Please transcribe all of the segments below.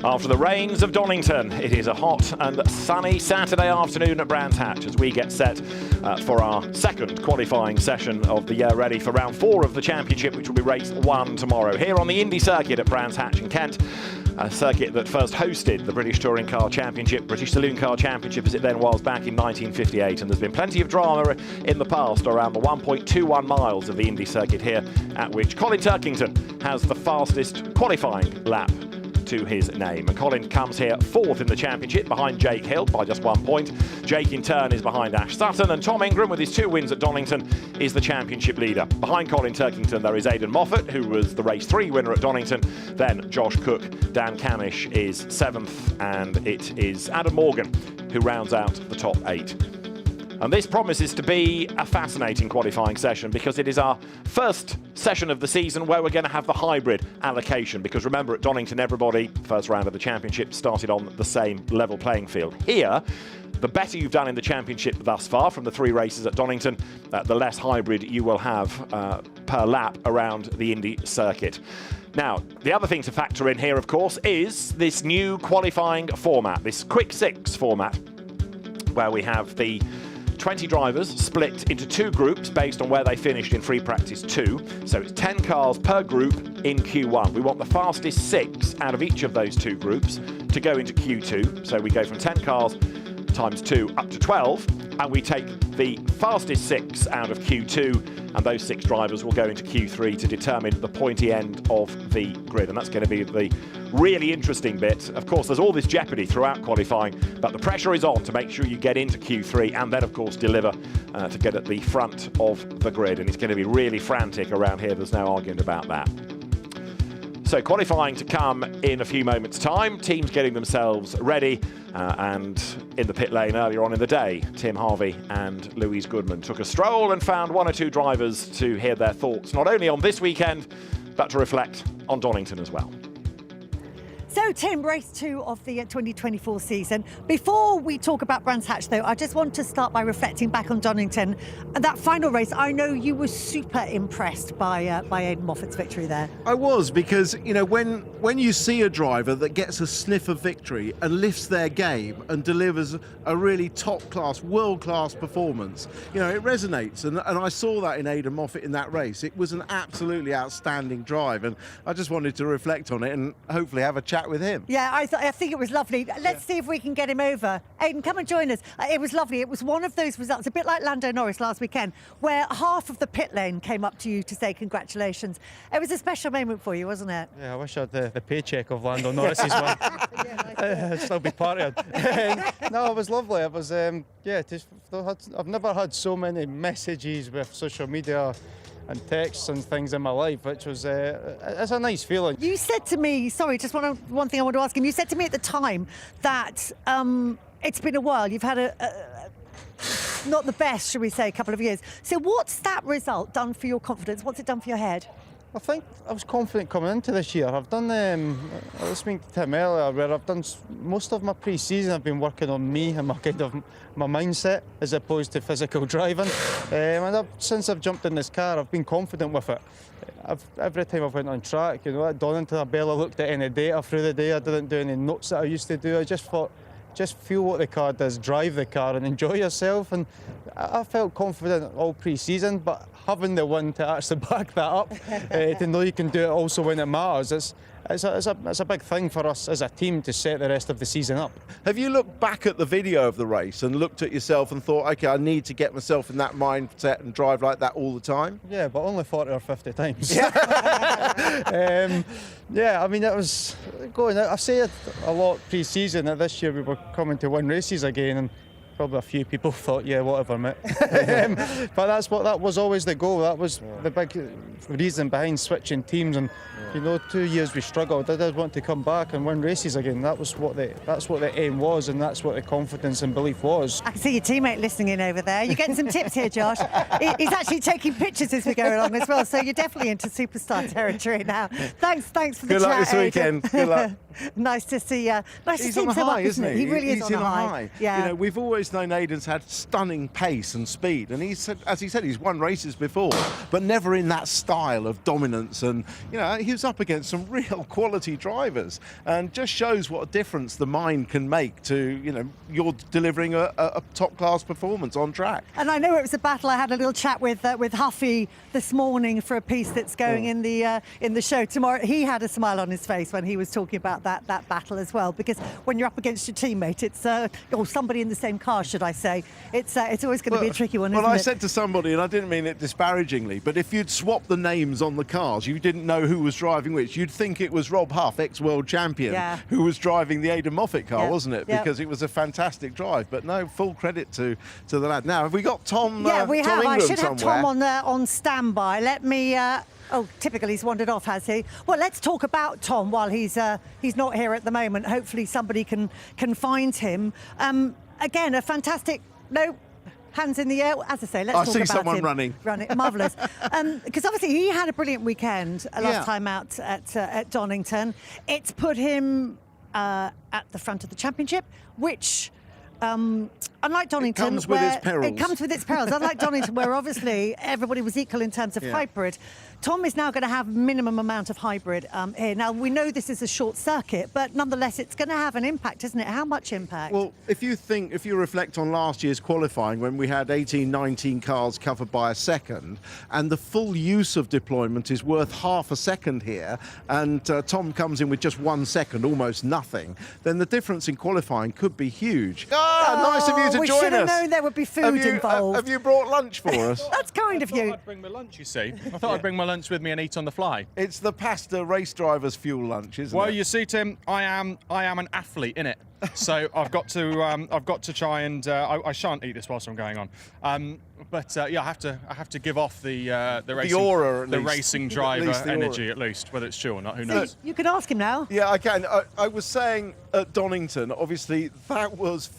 After the rains of Donington, it is a hot and sunny Saturday afternoon at Brands Hatch as we get set for our second qualifying session of the year, ready for round 4 of the championship, which will be race 1 tomorrow here on the Indy circuit at Brands Hatch in Kent. A circuit that first hosted the British Touring Car Championship, British Saloon Car Championship as it then was back in 1958, and there's been plenty of drama in the past around the 1.21 miles of the Indy circuit here, at which Colin Turkington has the fastest qualifying lap to his name. And Colin comes here 4th in the championship behind Jake Hill by just 1 point. Jake in turn is behind Ash Sutton, and Tom Ingram with his 2 wins at Donington is the championship leader. Behind Colin Turkington there is Aidan Moffat, who was the race 3 winner at Donington. Then Josh Cook, Dan Camish is 7th, and it is Adam Morgan who rounds out the top 8. And this promises to be a fascinating qualifying session because it is our first session of the season where we're going to have the hybrid allocation. Because remember, at Donington, everybody, first round of the championship, started on the same level playing field. Here, the better you've done in the championship thus far from the 3 races at Donington, the less hybrid you will have per lap around the Indy circuit. Now, the other thing to factor in here, of course, is this new qualifying format, this quick 6 format, where we have the 20 drivers split into 2 groups based on where they finished in free practice 2. So it's 10 cars per group in Q1. We want the fastest 6 out of each of those 2 groups to go into Q2. So we go from 10 cars times 2 up to 12, and we take the fastest 6 out of Q2, and those 6 drivers will go into Q3 to determine the pointy end of the grid. And that's going to be the really interesting bit. Of course, there's all this jeopardy throughout qualifying, but the pressure is on to make sure you get into Q3 and then, of course, deliver to get at the front of the grid. And it's going to be really frantic around here. There's no argument about that. So qualifying to come in a few moments' time. Teams getting themselves ready. And in the pit lane earlier on in the day, Tim Harvey and Louise Goodman took a stroll and found 1 or 2 drivers to hear their thoughts, not only on this weekend, but to reflect on Donington as well. So, Tim, race 2 of the 2024 season. Before we talk about Brands Hatch, though, I just want to start by reflecting back on Donington. And that final race, I know you were super impressed by Aidan Moffat's victory there. I was, because, you know, when you see a driver that gets a sniff of victory and lifts their game and delivers a really top-class, world-class performance, you know, it resonates. And I saw that in Aidan Moffat in that race. It was an absolutely outstanding drive, and I just wanted to reflect on it and hopefully have a chat with him. Yeah, I think it was lovely. Let's see if we can get him over. Aidan, come and join us. It was lovely. It was one of those results, a bit like Lando Norris last weekend, where half of the pit lane came up to you to say congratulations. It was a special moment for you, wasn't it? Yeah, I wish I had the paycheck of Lando Norris's one. I'd still be part of it. No, it was lovely. It was, I've never had so many messages with social media and texts and things in my life, which was it's a nice feeling. You said to me, sorry, just one thing I want to ask him. You said to me at the time that it's been a while. You've had a not the best, should we say, couple of years. So what's that result done for your confidence? What's it done for your head? I think I was confident coming into this year. I've done, I was speaking to Tim earlier, where I've done most of my pre-season. I've been working on me and my mindset as opposed to physical driving. And since I've jumped in this car, I've been confident with it. Every time I've went on track, you know, at Donington, I barely looked at any data through the day. I didn't do any notes that I used to do. I just thought, just feel what the car does, drive the car and enjoy yourself. And I felt confident all pre-season, but having the win to actually back that up, to know you can do it also when it matters, it's a big thing for us as a team to set the rest of the season up. Have you looked back at the video of the race and looked at yourself and thought, OK, I need to get myself in that mindset and drive like that all the time? Yeah, but only 40 or 50 times. Yeah, I mean, it was going out. I say it a lot pre-season that this year we were coming to win races again, and probably a few people thought, yeah, whatever, mate. But that was always the goal. That was the big reason behind switching teams. And you know, 2 years we struggled. I did want to come back and win races again. That's what the aim was, and that's what the confidence and belief was. I can see your teammate listening in over there. You're getting some tips here, Josh. He's actually taking pictures as we go along as well. So you're definitely into superstar territory now. Thanks for the chat. Good luck this weekend. Good luck. Nice to see. Nice to He's see on him a so high, up, isn't he? He really is He's on a high. Yeah. You know, we've always known Aidan's had stunning pace and speed, and he's, as he said, he's won races before, but never in that style of dominance. And you know, he was up against some real quality drivers, and just shows what a difference the mind can make to, you know, you're delivering a top-class performance on track. And I know it was a battle. I had a little chat with Huffy this morning for a piece that's going in the show tomorrow. He had a smile on his face when he was talking about that battle as well, because when you're up against your teammate, it's or somebody in the same car, should I say, it's always going to be a tricky one, isn't it? Well, I said to somebody, and I didn't mean it disparagingly, but if you'd swap the names on the cars, you didn't know who was driving which. You'd think it was Rob Huff, ex-world champion, who was driving the Aidan Moffat car, wasn't it? Because it was a fantastic drive. But no, full credit to the lad. Now, have we got Tom? Yeah, we have. Ingram I should have somewhere? Tom on standby. Let me. Oh, typically he's wandered off, has he? Well, let's talk about Tom while he's not here at the moment. Hopefully somebody can find him. Again, a fantastic. No. Hands in the air. As I say, let's talk about him. I see someone running. Marvellous. Because obviously he had a brilliant weekend last time out at Donington. It's put him at the front of the championship, which... unlike Donington, it comes with its perils. It comes with its perils. Unlike Donington, where obviously everybody was equal in terms of hybrid, Tom is now going to have minimum amount of hybrid here. Now, we know this is a short circuit, but nonetheless, it's going to have an impact, isn't it? How much impact? Well, if you reflect on last year's qualifying, when we had 18, 19 cars covered by a second, and the full use of deployment is worth half a second here, and Tom comes in with just 1 second, almost nothing, then the difference in qualifying could be huge. Nice of you to we join us. We should have known there would be food involved. Have you brought lunch for us? That's kind of you. I thought I'd bring my lunch, you see. I thought I'd bring my lunch with me and eat on the fly. It's the pasta race driver's fuel lunch, isn't it? Well, you see, Tim, I am an athlete, innit? So I've got to try and I shan't eat this whilst I'm going on. But I have to give off the racing, aura, the racing driver the energy aura. at least, whether it's true or not. Who knows? You could ask him now. Yeah, I can. I was saying at Donington, obviously that was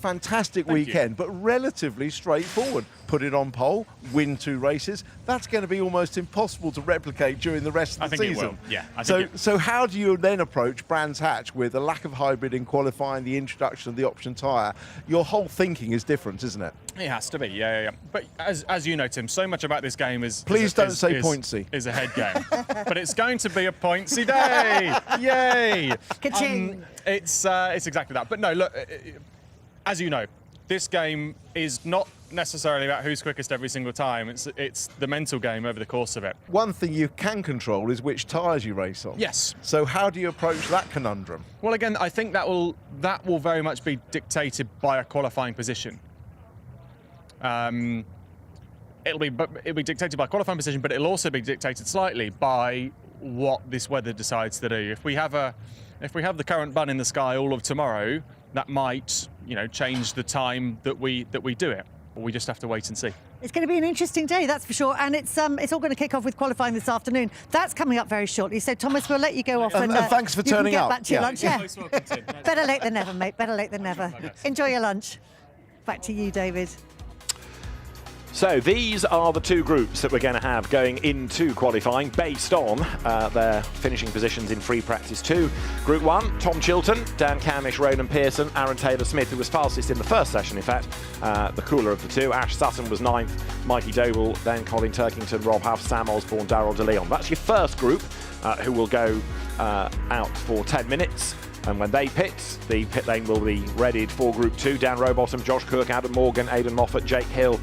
fantastic weekend, but relatively straightforward. Put it on pole, win 2 races. That's going to be almost impossible to replicate during the rest of the season. I think it will. Yeah. I think So how do you then approach Brands Hatch with a lack of hybrid in qualifying, the introduction of the option tyre? Your whole thinking is different, isn't it? It has to be, yeah. But as you know, Tim, so much about this game is pointsy. Is a head game. But it's going to be a pointsy day. Yay! Ka-ching. It's exactly that. But no, look, as you know, this game is not necessarily about who's quickest every single time. It's the mental game over the course of it. One thing you can control is which tyres you race on. Yes. So how do you approach that conundrum? Well, again, I think that will very much be dictated by a qualifying position. It'll be dictated by qualifying position, but it'll also be dictated slightly by what this weather decides to do. If we have the current bun in the sky all of tomorrow, that might, change the time that we do it. Or we just have to wait and see. It's going to be an interesting day, that's for sure. And it's all going to kick off with qualifying this afternoon. That's coming up very shortly. So, Thomas, we'll let you go off. And thanks for turning up. up. Back to your lunch. Yeah. Most welcome, Tim. Better late than never, mate. Better late than never. Enjoy your lunch. Back to you, David. So these are the 2 groups that we're going to have going into qualifying based on their finishing positions in free practice 2. Group 1, Tom Chilton, Dan Camish, Ronan Pearson, Aaron Taylor-Smith, who was fastest in the first session, in fact, the cooler of the 2. Ash Sutton was 9th, Mikey Doble, then Colin Turkington, Rob Huff, Sam Osborne, Darryl De Leon. That's your first group who will go out for 10 minutes. And when they pit, the pit lane will be readied for Group 2. Dan Rowbottom, Josh Cook, Adam Morgan, Aidan Moffat, Jake Hill,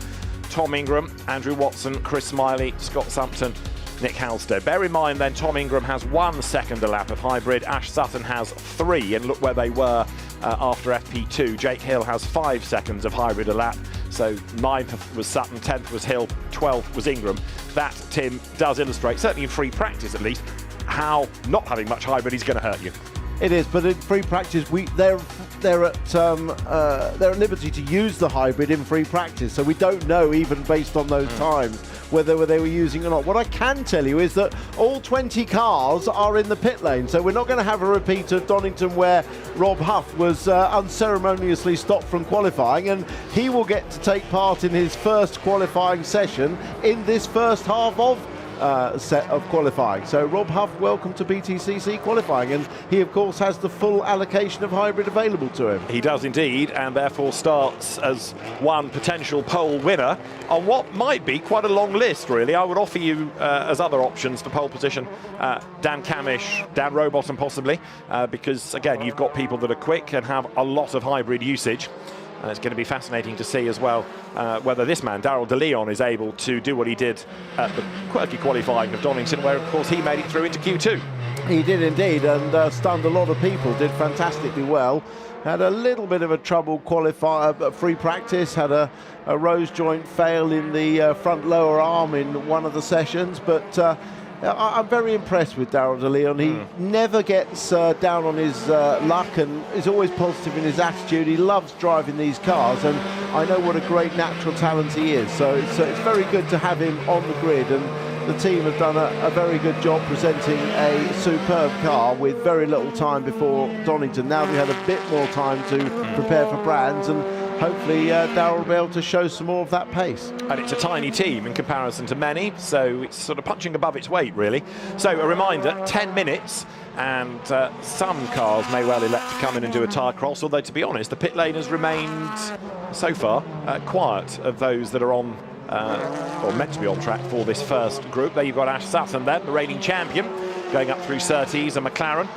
Tom Ingram, Andrew Watson, Chris Smiley, Scott Sumpton, Nick Halstead. Bear in mind then, Tom Ingram has 1 second a lap of hybrid, Ash Sutton has 3, and look where they were after FP2. Jake Hill has 5 seconds of hybrid a lap, so 9th was Sutton, 10th was Hill, 12th was Ingram. That, Tim, does illustrate, certainly in free practice at least, how not having much hybrid is going to hurt you. It is, but in free practice, they're at liberty to use the hybrid in free practice, so we don't know, even based on those times, whether they were using it or not. What I can tell you is that all 20 cars are in the pit lane, so we're not going to have a repeat of Donington where Rob Huff was unceremoniously stopped from qualifying, and he will get to take part in his first qualifying session in this first half of set of qualifying. So Rob Huff, welcome to BTCC qualifying, and he of course has the full allocation of hybrid available to him. He does indeed, and therefore starts as one potential pole winner on what might be quite a long list, really. I would offer you as other options for pole position Dan Camish, Dan Rowbottom possibly, because again you've got people that are quick and have a lot of hybrid usage. And it's going to be fascinating to see as well whether this man, Daryl De Leon, is able to do what he did at the quirky qualifying of Donington, where, of course, he made it through into Q2. He did indeed, and stunned a lot of people, did fantastically well. Had a little bit of a trouble free practice, had a rose joint fail in the front lower arm in one of the sessions, but I'm very impressed with Daryl De Leon. He never gets down on his luck and is always positive in his attitude. He loves driving these cars, and I know what a great natural talent he is. So it's very good to have him on the grid, and the team have done a very good job presenting a superb car with very little time before Donington. Now we had a bit more time to prepare for Brands, and hopefully Daryl will be able to show some more of that pace. And it's a tiny team in comparison to many, so it's sort of punching above its weight, really. So a reminder, 10 minutes, and some cars may well elect to come in and do a tyre cross, although, to be honest, the pit lane has remained, so far, quiet of those that are on, or meant to be on track for this first group. There you've got Ash Sutton then, the reigning champion, going up through Surtees and McLaren.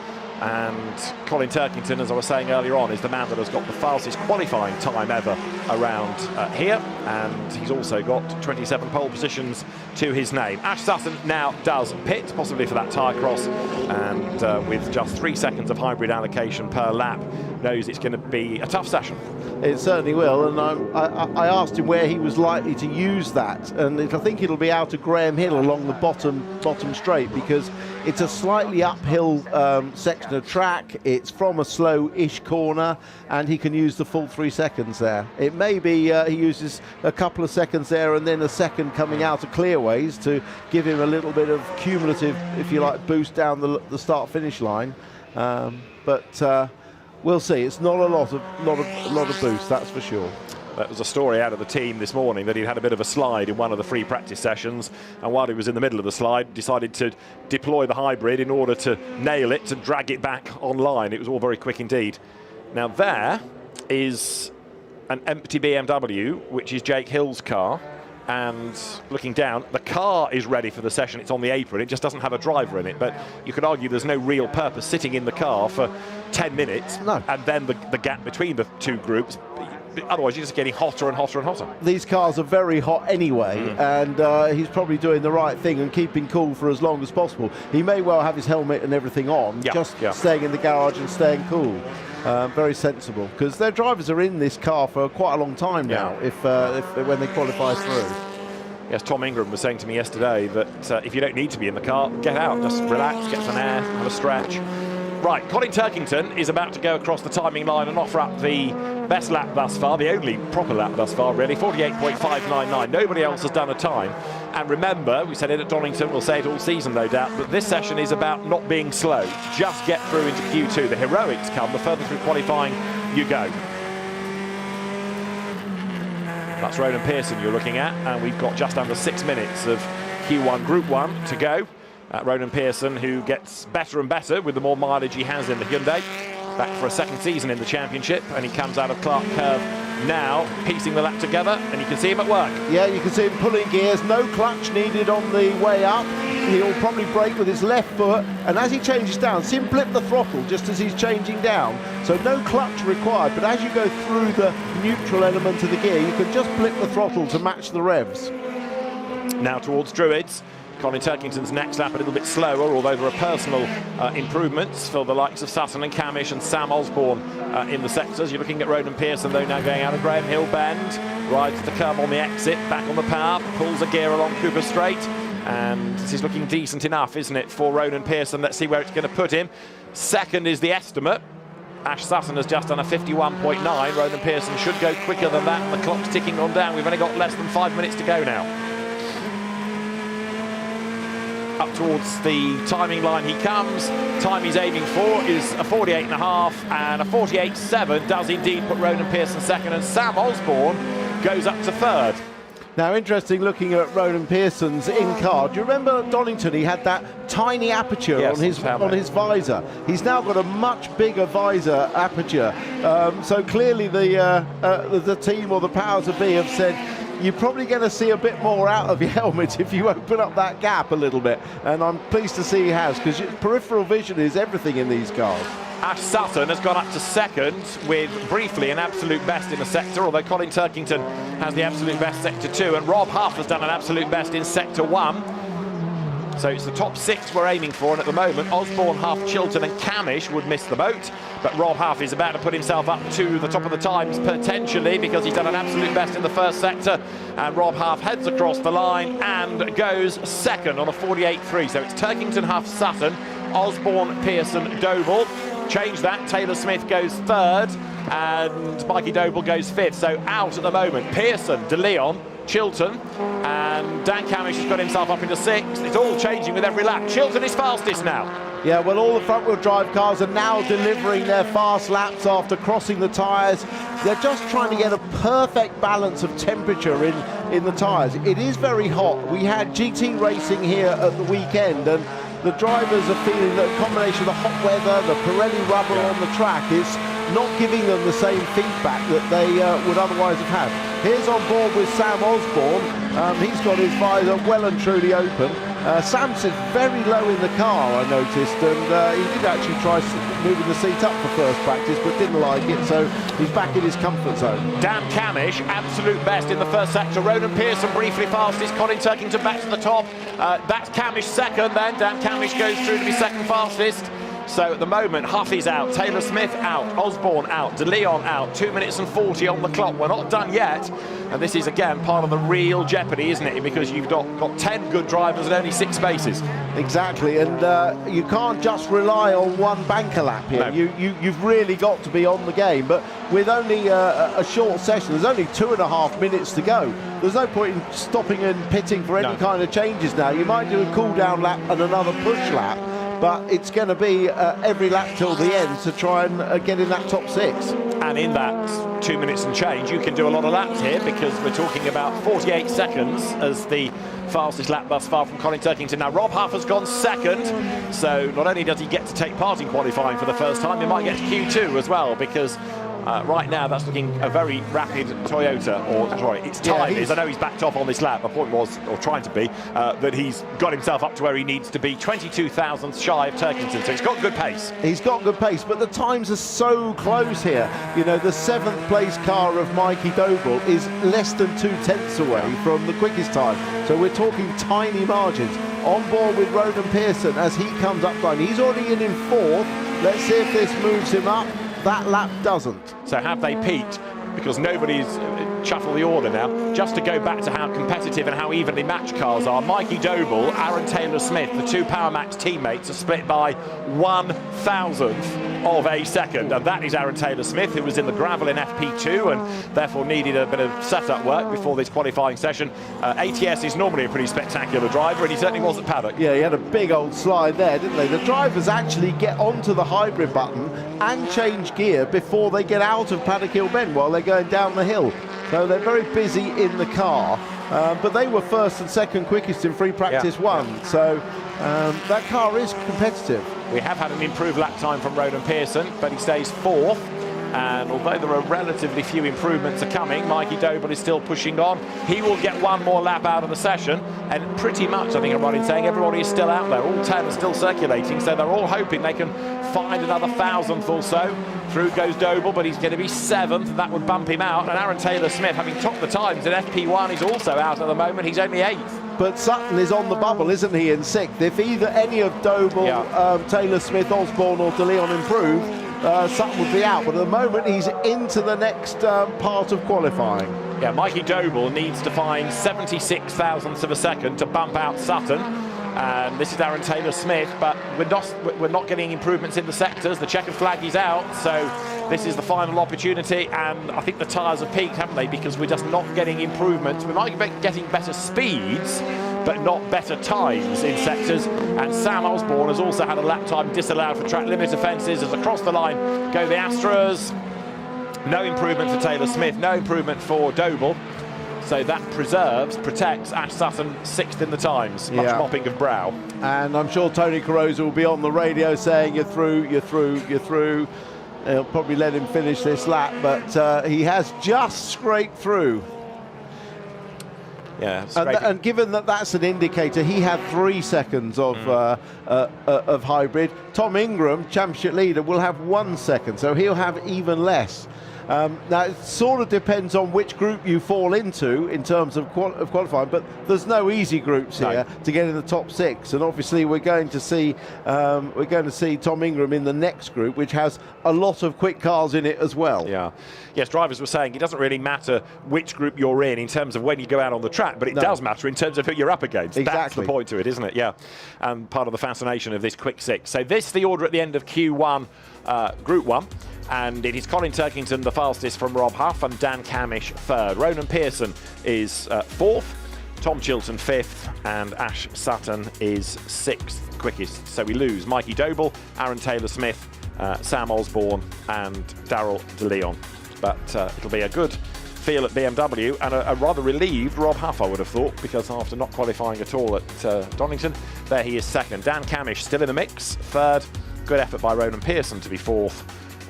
And Colin Turkington, as I was saying earlier on, is the man that has got the fastest qualifying time ever around here, and he's also got 27 pole positions to his name. Ash Sutton now does pit, possibly for that tyre cross, and with just 3 seconds of hybrid allocation per lap, knows it's going to be a tough session. It certainly will, and I asked him where he was likely to use that, and I think it'll be out of Graham Hill along the bottom straight, because it's a slightly uphill section of track. It's from a slow-ish corner, and he can use the full 3 seconds there. It may be he uses a couple of seconds there and then a second coming out of clearways to give him a little bit of cumulative, if you like, boost down the start-finish line. But we'll see. It's not a lot of boost, that's for sure. That was a story out of the team this morning that he'd had a bit of a slide in one of the free practice sessions, and while he was in the middle of the slide decided to deploy the hybrid in order to nail it, to drag it back online. It was all very quick indeed. Now there is an empty BMW, which is Jake Hill's car, and looking down, the car is ready for the session. It's on the apron, it just doesn't have a driver in it, but you could argue there's no real purpose sitting in the car for 10 minutes. No. And then the gap between the two groups, otherwise you're just getting hotter and hotter and hotter. These cars are very hot anyway, and he's probably doing the right thing and keeping cool for as long as possible. He may well have his helmet and everything on, staying in the garage and staying cool. Very sensible, because their drivers are in this car for quite a long time now, if when they qualify through. Yes, Tom Ingram was saying to me yesterday that if you don't need to be in the car, get out, just relax, get some air, have a stretch. Right, Colin Turkington is about to go across the timing line and offer up the best lap thus far, the only proper lap thus far, really, 48.599. Nobody else has done a time. And remember, we said it at Donington, we'll say it all season, no doubt, but this session is about not being slow. Just get through into Q2. The heroics come, the further through qualifying you go. That's Ronan Pearson you're looking at, and we've got just under 6 minutes of Q1 Group 1 to go. Ronan Pearson, who gets better and better with the more mileage he has in the Hyundai. Back for a second season in the championship, and he comes out of Clark Curve now, piecing the lap together, and you can see him at work. Yeah, you can see him pulling gears, no clutch needed on the way up. He'll probably brake with his left foot, and as he changes down, see him blip the throttle just as he's changing down. So no clutch required, but as you go through the neutral element of the gear, you can just blip the throttle to match the revs. Now towards Druids. Colin Turkington's next lap a little bit slower, although there are personal improvements for the likes of Sutton and Camish and Sam Osborne in the sectors. You're looking at Ronan Pearson, though, now going out of Graham Hill Bend, rides the curb on the exit, back on the power, pulls a gear along Cooper Straight, and this is looking decent enough, isn't it, for Ronan Pearson? Let's see where it's going to put him. Second is the estimate. Ash Sutton has just done a 51.9. Ronan Pearson should go quicker than that, and the clock's ticking on down. We've only got less than 5 minutes to go now. Up towards the timing line he comes. Time he's aiming for is a 48.5, and a 48.7 does indeed put Ronan Pearson second, and Sam Osborne goes up to third. Now, interesting looking at Ronan Pearson's in-car. Do you remember Donington? He had that tiny aperture Yes, on his visor. He's now got a much bigger visor aperture. So clearly the team or the powers that be have said, you're probably going to see a bit more out of your helmet if you open up that gap a little bit. And I'm pleased to see he has, because peripheral vision is everything in these cars. Ash Sutton has gone up to second with briefly an absolute best in the sector, although Colin Turkington has the absolute best sector 2, and Rob Huff has done an absolute best in sector 1. So it's the top 6 we're aiming for, and at the moment Osborne, Huff, Chilton and Camish would miss the boat, but Rob Huff is about to put himself up to the top of the times potentially, because he's done an absolute best in the first sector, and Rob Huff heads across the line and goes second on a 48.3. So it's Turkington, Huff, Sutton, Osborne, Pearson, Doble. Change that, Taylor Smith goes third and Mikey Doble goes fifth. So out at the moment, Pearson, De Leon, Chilton, and Dan Camish has got himself up into 6th. It's all changing with every lap. Chilton is fastest now. Yeah, well, all the front-wheel drive cars are now delivering their fast laps after crossing the tyres. They're just trying to get a perfect balance of temperature in the tyres. It is very hot. We had GT racing here at the weekend, and the drivers are feeling that a combination of the hot weather, the Pirelli rubber on the track is not giving them the same feedback that they would otherwise have had. Here's on board with Sam Osborne. He's got his visor well and truly open. Sam sits very low in the car, I noticed, and he did actually try moving the seat up for first practice, but didn't like it, so he's back in his comfort zone. Dan Camish, absolute best in the first sector. Ronan Pearson briefly fastest. Colin Turkington back to the top. That's Camish second then. Dan Camish goes through to be second fastest. So at the moment, Huffy's out, Taylor Smith out, Osborne out, De Leon out, 2 minutes and 40 on the clock. We're not done yet. And this is, again, part of the real jeopardy, isn't it? Because you've got 10 good drivers and only 6 spaces. Exactly, and you can't just rely on one banker lap here. No. You've really got to be on the game. But with only a short session, there's only 2.5 minutes to go. There's no point in stopping and pitting for any kind of changes now. You might do a cool-down lap and another push lap, but it's going to be every lap till the end to try and get in that top 6. And in that 2 minutes and change, you can do a lot of laps here, because we're talking about 48 seconds as the fastest lap thus far from Colin Turkington. Now, Rob Huff has gone second, so not only does he get to take part in qualifying for the first time, he might get to Q2 as well, because right now that's looking a very rapid Toyota, or sorry, it's time is. I know he's backed off on this lap. My point was, or trying to be, that he's got himself up to where he needs to be, 22 thousandths shy of Turkington, so he's got good pace. He's got good pace, but the times are so close here. You know, the 7th place car of Mikey Doble is less than 2/10 away from the quickest time, so we're talking tiny margins. On board with Ronan Pearson as he comes up line. He's already in 4th. Let's see if this moves him up. That lap doesn't. So have they peaked? Because nobody's shuffled the order now. Just to go back to how competitive and how evenly matched cars are, Mikey Doble, Aaron Taylor-Smith, the 2 Power Max teammates, are split by 1/1000th of a second, and that is Aaron Taylor-Smith, who was in the gravel in FP2 and therefore needed a bit of setup work before this qualifying session. ATS is normally a pretty spectacular driver, and he certainly was at paddock. Yeah, he had a big old slide there, didn't they? The drivers actually get onto the hybrid button and change gear before they get out of Paddock Hill Bend while they're going down the hill. So they're very busy in the car, but they were first and second quickest in free practice 1. So that car is competitive. We have had an improved lap time from Ronan Pearson, but he stays 4th. And although there are relatively few improvements are coming, Mikey Doble is still pushing on. He will get 1 more lap out of the session, and pretty much, I think I'm right in saying, everybody is still out there. All 10 are still circulating, so they're all hoping they can find another 1,000th or so. Through goes Doble, but he's going to be 7th. That would bump him out. And Aaron Taylor-Smith, having topped the times in FP1, is also out at the moment. He's only 8th. But Sutton is on the bubble, isn't he, in 6th? If either any of Doble, Taylor-Smith, Osborne or De Leon improve, Sutton would be out, but at the moment he's into the next part of qualifying. Yeah, Mikey Doble needs to find 76 thousandths of a second to bump out Sutton. And this is Aaron Taylor-Smith, but we're not getting improvements in the sectors. The checkered flag is out, so this is the final opportunity, and I think the tyres have peaked, haven't they? Because we're just not getting improvements. We might be getting better speeds, but not better times in sectors. And Sam Osborne has also had a lap time disallowed for track limit offences, as across the line go the Astras. No improvement for Taylor-Smith, no improvement for Doble. So that protects Ash Sutton 6th in the times. Much mopping of brow. And I'm sure Tony Carosa will be on the radio saying, you're through, you're through, you're through. He'll probably let him finish this lap, but he has just scraped through. Yeah, and given that that's an indicator, he had 3 seconds of hybrid. Tom Ingram, championship leader, will have 1 second, so he'll have even less. Now, it sort of depends on which group you fall into in terms of qualifying, but there's no easy groups here to get in the top 6. And obviously, we're going to see Tom Ingram in the next group, which has a lot of quick cars in it as well. Yeah. Yes, drivers were saying it doesn't really matter which group you're in terms of when you go out on the track, but it does matter in terms of who you're up against. Exactly. That's the point to it, isn't it? Yeah. Part of the fascination of this quick 6. So this, the order at the end of Q1, Group 1. And it is Colin Turkington, the fastest from Rob Huff, and Dan Camish 3rd. Ronan Pearson is 4th, Tom Chilton 5th, and Ash Sutton is 6th quickest. So we lose Mikey Doble, Aaron Taylor-Smith, Sam Osborne, and Daryl De Leon. But it'll be a good feel at BMW, and a rather relieved Rob Huff, I would have thought, because after not qualifying at all at Donington, there he is 2nd. Dan Camish still in the mix, 3rd. Good effort by Ronan Pearson to be 4th.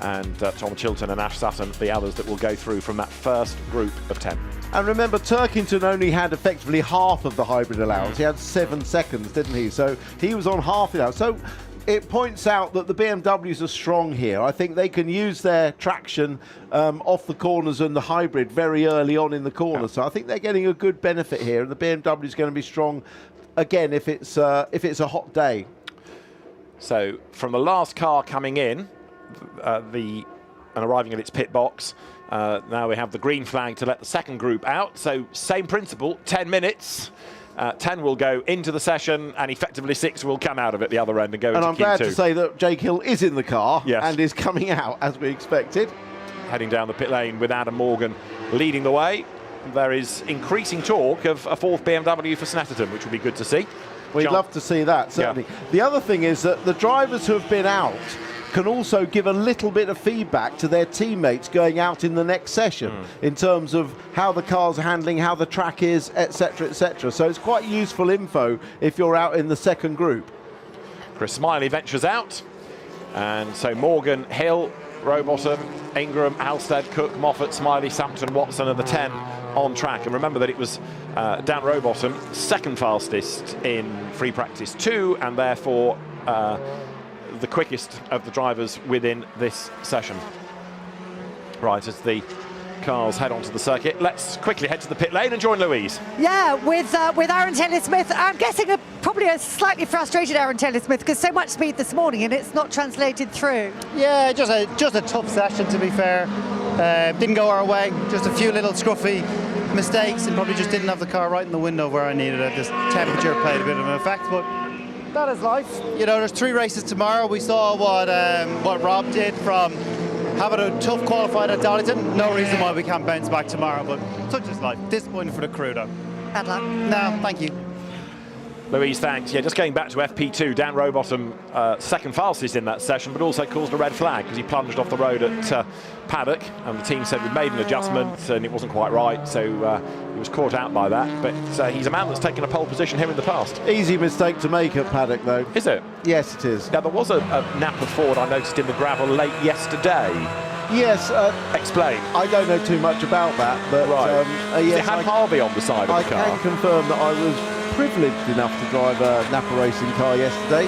And Tom Chilton and Ash Sutton, the others that will go through from that first group of 10. And remember, Turkington only had effectively half of the hybrid allowance. He had 7 seconds, didn't he? So he was on half of that. So it points out that the BMWs are strong here. I think they can use their traction off the corners and the hybrid very early on in the corner. So I think they're getting a good benefit here, and the BMW is going to be strong again if it's a hot day. So from the last car coming in, and arriving at its pit box, now we have the green flag to let the second group out. So same principle, 10 minutes. 10 will go into the session, and effectively 6 will come out of it the other end and go into Q2. And I'm glad to say that Jake Hill is in the car and is coming out as we expected. Heading down the pit lane with Adam Morgan leading the way. There is increasing talk of a 4th BMW for Snetterton, which will be good to see. We'd love to see that, certainly. Yeah. The other thing is that the drivers who have been out can also give a little bit of feedback to their teammates going out in the next session in terms of how the car's handling, how the track is, etc., etc. So it's quite useful info if you're out in the second group. Chris Smiley ventures out, and so Morgan, Hill, Rowbottom, Ingram, Halstead, Cook, Moffat, Smiley, Sampson, Watson are the 10 on track. And remember that it was Dan Rowbottom, 2nd fastest in free practice 2, and therefore the quickest of the drivers within this session. Right, as the cars head onto the circuit, let's quickly head to the pit lane and join Louise. Yeah, with Aaron Taylor-Smith. I'm guessing probably a slightly frustrated Aaron Taylor-Smith, because so much speed this morning and it's not translated through. Yeah, just a tough session, to be fair. Didn't go our way, just a few little scruffy mistakes, and probably just didn't have the car right in the window where I needed it. Just temperature played a bit of an effect, but that is life. You know, there's 3 races tomorrow. We saw what Rob did from having a tough qualified at Donington. No reason why we can't bounce back tomorrow, but such is life. Disappointing for the crew, though. Bad luck. No, thank you. Louise, thanks. Yeah, just going back to FP2, Dan Rowbottom, 2nd fastest in that session, but also caused a red flag because he plunged off the road at Paddock, and the team said we'd made an adjustment and it wasn't quite right, so he was caught out by that. But he's a man that's taken a pole position here in the past. Easy mistake to make at Paddock, though. Is it? Yes, it is. Now, there was a Napa Ford I noticed in the gravel late yesterday. Yes. Explain. I don't know too much about that, but yes, it had Harvey on the side of the car. I can confirm that I was privileged enough to drive a Napa racing car yesterday.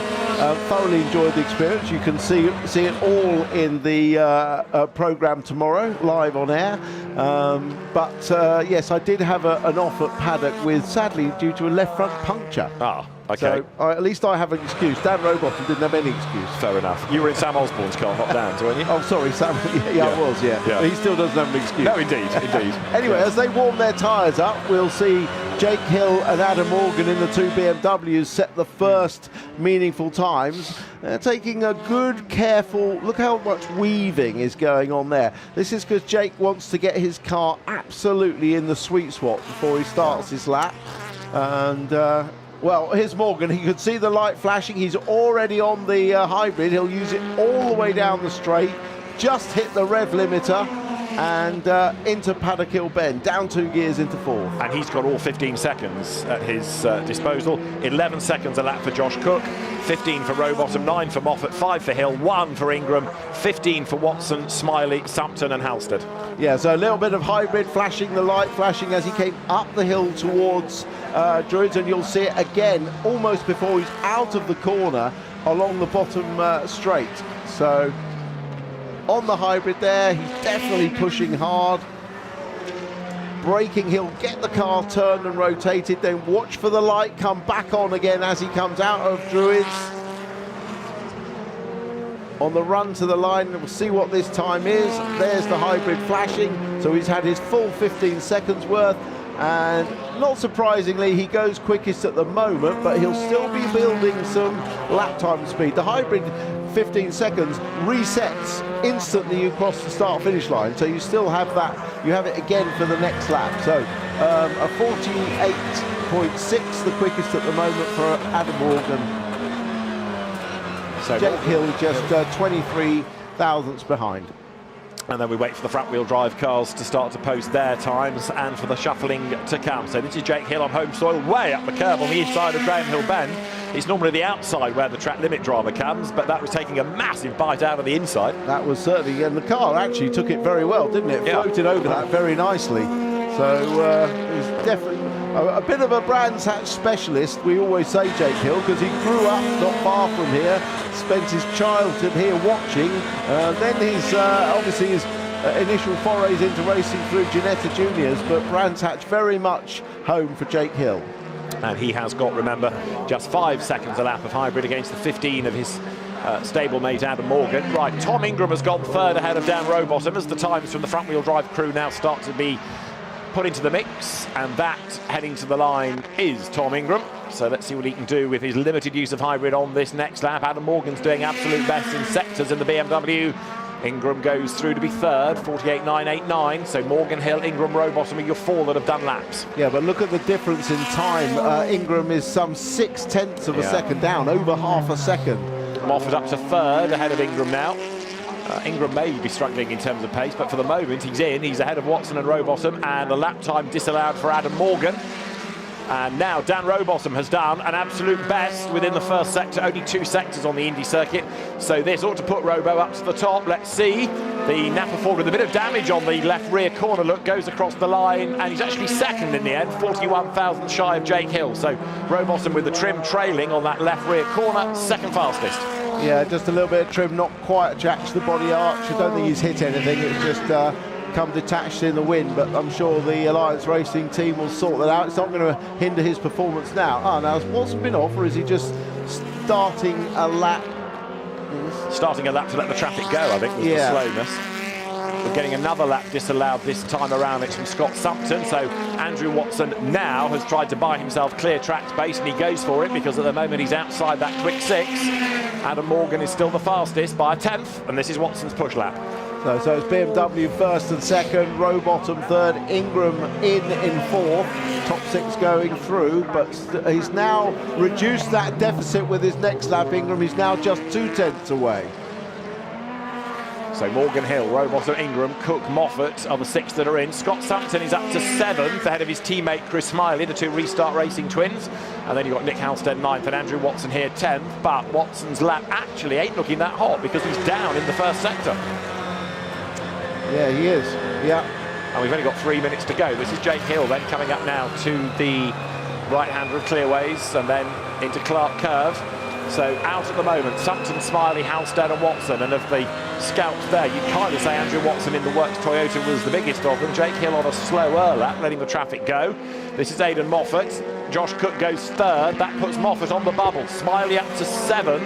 Thoroughly enjoyed the experience. You can see it all in the programme tomorrow, live on air. But yes, I did have an off at Paddock with, sadly, due to a left front puncture. Ah, okay. So at least I have an excuse. Dan Rowbottom didn't have any excuse. Fair enough. You were in Sam Osborne's car, not Dan's, weren't you? Oh, sorry, Sam. Yeah, I was, yeah. But he still doesn't have an excuse. No, indeed, indeed. Anyway, as they warm their tyres up, we'll see Jake Hill and Adam Morgan in the 2 BMWs set the first meaningful times. Taking a good, careful look how much weaving is going on there. This is because Jake wants to get his car absolutely in the sweet spot before he starts his lap. And well, here's Morgan. He could see the light flashing. He's already on the hybrid. He'll use it all the way down the straight. Just hit the rev limiter. and into Paddock Hill Bend, down 2 gears into 4th. And he's got all 15 seconds at his disposal. 11 seconds a lap for Josh Cook, 15 for Rowbottom, 9 for Moffat, 5 for Hill, 1 for Ingram, 15 for Watson, Smiley, Sumpton and Halstead. Yeah, so a little bit of hybrid flashing, the light flashing as he came up the hill towards Druids, and you'll see it again almost before he's out of the corner along the bottom straight. So on the hybrid there, he's definitely pushing hard. Braking, he'll get the car turned and rotated, then watch for the light come back on again as he comes out of Druids. On the run to the line, we'll see what this time is. There's the hybrid flashing, so he's had his full 15 seconds worth, and not surprisingly he goes quickest at the moment, but he'll still be building some lap time speed. The hybrid 15 seconds resets instantly across the start finish line, so you still have that, you have it again for the next lap. So a 48.6, the quickest at the moment for Adam Morgan. So Jake Hill just 23 thousandths behind. And then we wait for the front wheel drive cars to start to post their times and for the shuffling to come. So this is Jake Hill on home soil, way up the curve on the east side of Graham Hill Bend. It's normally the outside where the track limit drama comes, but that was taking a massive bite out of the inside. That was certainly, and the car actually took it very well, didn't it? Floated over that very nicely. So it was definitely a bit of a Brands Hatch specialist, we always say, Jake Hill, because he grew up not far from here, spent his childhood here watching, then his obviously his initial forays into racing through Ginetta Juniors, but Brands Hatch very much home for Jake Hill. And he has got, remember, just 5 seconds a lap of hybrid against the 15 of his stablemate Adam Morgan. Right, Tom Ingram has gone third ahead of Dan Rowbottom as the times from the front wheel drive crew now start to be put into the mix, and that heading to the line is Tom Ingram. So let's see what he can do with his limited use of hybrid on this next lap. Adam Morgan's doing absolute best in sectors in the BMW. Ingram goes through to be third, 48.989. So Morgan, Hill, Ingram, Rowbottom are your 4 that have done laps. Yeah, but look at the difference in time. Ingram is some 0.6 of a second down, over half a second. Moffat up to third, ahead of Ingram now. Ingram may be struggling in terms of pace, but for the moment he's in. He's ahead of Watson and Rowbottom, and a lap time disallowed for Adam Morgan. And now Dan Rowbottom has done an absolute best within the first sector, only 2 sectors on the Indy circuit. So this ought to put Robo up to the top. Let's see. The Napa Ford with a bit of damage on the left rear corner, look, goes across the line, and he's actually second in the end, 41,000 shy of Jake Hill. So Rowbottom with the trim trailing on that left rear corner, second fastest. Yeah, just a little bit of trim, not quite attached to the body arch. I don't think he's hit anything. It's just come detached in the wind, but I'm sure the Alliance Racing team will sort that out. It's not going to hinder his performance now. Now has Watson been off, or is he just starting a lap? Starting a lap to let the traffic go, I think, was the slowness. We're getting another lap disallowed this time around. It's from Scott Sumpton. So Andrew Watson now has tried to buy himself clear track space, and he goes for it because at the moment he's outside that quick 6. Adam Morgan is still the fastest by a 10th, and this is Watson's push lap. So it's BMW first and second, Rowbottom third, Ingram in 4th, top 6 going through, but he's now reduced that deficit with his next lap. Ingram is now just 2/10 away. So Morgan, Hill, Rowbottom, Ingram, Cook, Moffat are the 6 that are in. Scott Sumpton is up to 7th, ahead of his teammate Chris Smiley, the 2 Restart Racing twins. And then you've got Nick Halstead 9th and Andrew Watson here 10th. But Watson's lap actually ain't looking that hot because he's down in the first sector. Yeah, he is. Yeah. And we've only got 3 minutes to go. This is Jake Hill then coming up now to the right-hander of Clearways and then into Clark Curve. So out at the moment, Sumpton, Smiley, Halstead and Watson. And of the scouts there, you'd kind of say Andrew Watson in the Works Toyota was the biggest of them. Jake Hill on a slower lap, letting the traffic go. This is Aidan Moffat. Josh Cook goes third. That puts Moffat on the bubble. Smiley up to 7th.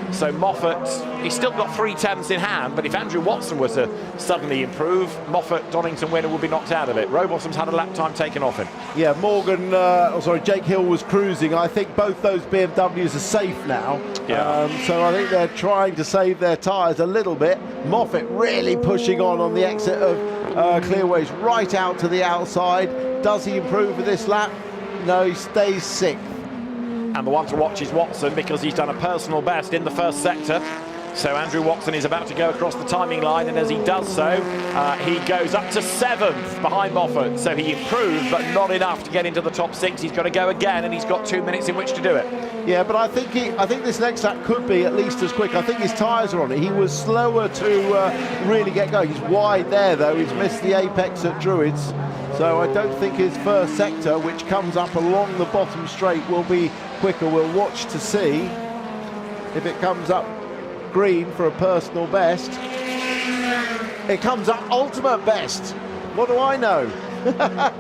So Moffat, he's still got 3/10ths in hand, but if Andrew Watson were to suddenly improve, Moffat, Donington winner, would be knocked out of it. Rowbottom's had a lap time taken off him. Yeah, Jake Hill was cruising. I think both those BMWs are safe now. Yeah. So I think they're trying to save their tyres a little bit. Moffat really pushing on the exit of Clearways right out to the outside. Does he improve with this lap? No, he stays 6th. And the one to watch is Watson because he's done a personal best in the first sector. So Andrew Watson is about to go across the timing line, and as he does so, he goes up to 7th behind Moffat. So he improved, but not enough to get into the top 6. He's got to go again, and he's got 2 minutes in which to do it. Yeah, but I think this next lap could be at least as quick. I think his tyres are on it. He was slower to really get going. He's wide there, though. He's missed the apex at Druids. So I don't think his first sector, which comes up along the bottom straight, will be quicker. We'll watch to see if it comes up green for a personal best. It comes up ultimate best. What do I know?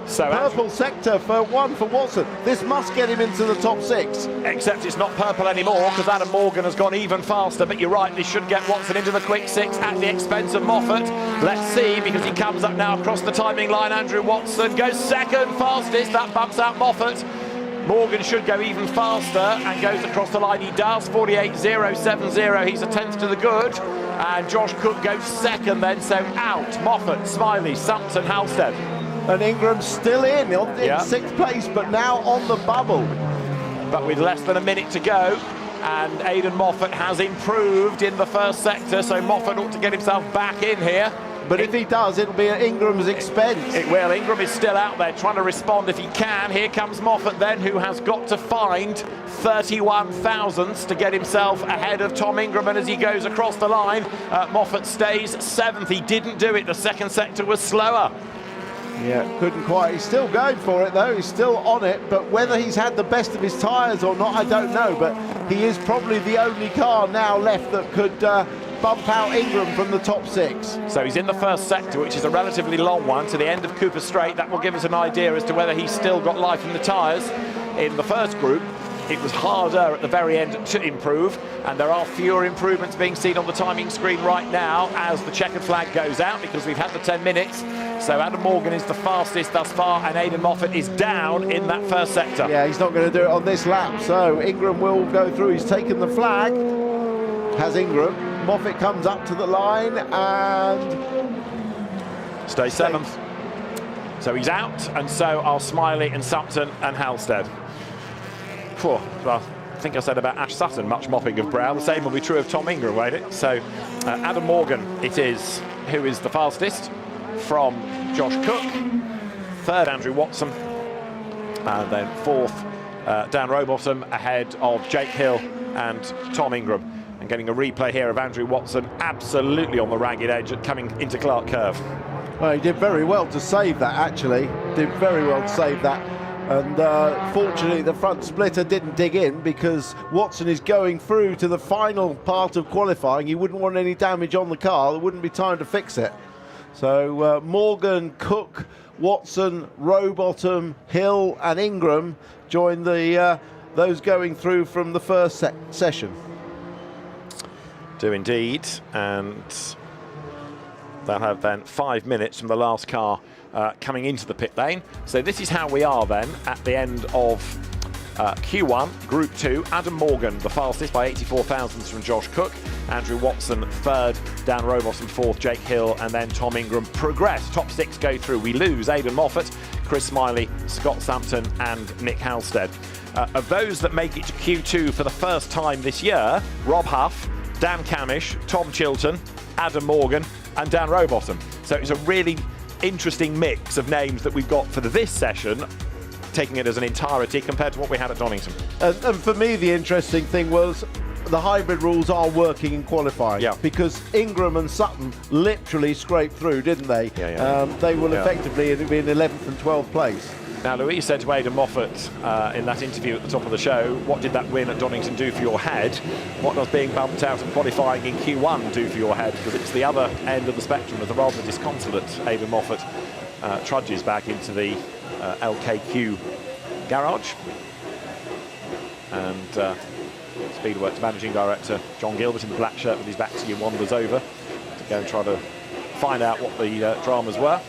So purple sector for Watson. This must get him into the top 6. Except it's not purple anymore, because Adam Morgan has gone even faster. But you're right, this should get Watson into the quick 6 at the expense of Moffat. Let's see, because he comes up now across the timing line. Andrew Watson goes 2nd fastest. That bumps out Moffat. Morgan should go even faster and goes across the line. He does, 48.070. He's a 10th to the good. And Josh Cook goes 2nd then, so out. Moffat, Smiley, Sumpton, Halstead. And Ingram's still in 6th place, but now on the bubble. But with less than a minute to go, and Aidan Moffat has improved in the first sector, so Moffat ought to get himself back in here. But if he does, it'll be at Ingram's expense. It will. Ingram is still out there trying to respond if he can. Here comes Moffat then, who has got to find 31 thousandths to get himself ahead of Tom Ingram. And as he goes across the line, Moffat stays 7th. He didn't do it. The second sector was slower. Yeah, couldn't quite. He's still going for it, though. He's still on it. But whether he's had the best of his tyres or not, I don't know. But he is probably the only car now left that could bump out Ingram from the top 6. So he's in the first sector, which is a relatively long one, to the end of Cooper Straight. That will give us an idea as to whether he's still got life in the tyres. In the first group, it was harder at the very end to improve, and there are fewer improvements being seen on the timing screen right now as the checkered flag goes out, because we've had the 10 minutes. So Adam Morgan is the fastest thus far, and Aidan Moffat is down in that first sector. Yeah, he's not going to do it on this lap, so Ingram will go through. He's taken the flag, has Ingram. Moffat comes up to the line and stays 7th. So he's out, and so are Smiley and Sumpton and Halstead. Well, I think I said about Ash Sutton, much mopping of brow. The same will be true of Tom Ingram, won't it? So Adam Morgan it is who is the fastest from Josh Cook. 3rd, Andrew Watson. And then 4th, Dan Rowbottom, ahead of Jake Hill and Tom Ingram. And getting a replay here of Andrew Watson absolutely on the ragged edge and coming into Clark Curve. Well, he did very well to save that, actually. Did very well to save that. And fortunately, the front splitter didn't dig in, because Watson is going through to the final part of qualifying. You wouldn't want any damage on the car. There wouldn't be time to fix it. So Morgan, Cook, Watson, Rowbottom, Hill and Ingram join those going through from the first session. Do indeed, and they'll have then 5 minutes from the last car coming into the pit lane. So this is how we are then at the end of Q1, Group 2. Adam Morgan, the fastest by 84 thousandths from Josh Cook. Andrew Watson, 3rd. Dan Rowbottom, 4th. Jake Hill, and then Tom Ingram progress. Top 6 go through. We lose Aidan Moffat, Chris Smiley, Scott Sumpton, and Nick Halstead. Of those that make it to Q2 for the first time this year, Rob Huff, Dan Camish, Tom Chilton, Adam Morgan, and Dan Rowbottom. So it's a really interesting mix of names that we've got for this session, taking it as an entirety compared to what we had at Donington. And for me, the interesting thing was the hybrid rules are working in qualifying. Yeah. Because Ingram and Sutton literally scraped through, didn't they? Yeah. They will effectively be in 11th and 12th place. Now, Louise said to Aidan Moffat in that interview at the top of the show, what did that win at Donington do for your head? What does being bumped out and qualifying in Q1 do for your head? Because it's the other end of the spectrum as the rather disconsolate Aidan Moffat trudges back into the LKQ garage. And Speedworks Managing Director John Gilbert in the black shirt with his back to you wanders over to go and try to find out what the dramas were.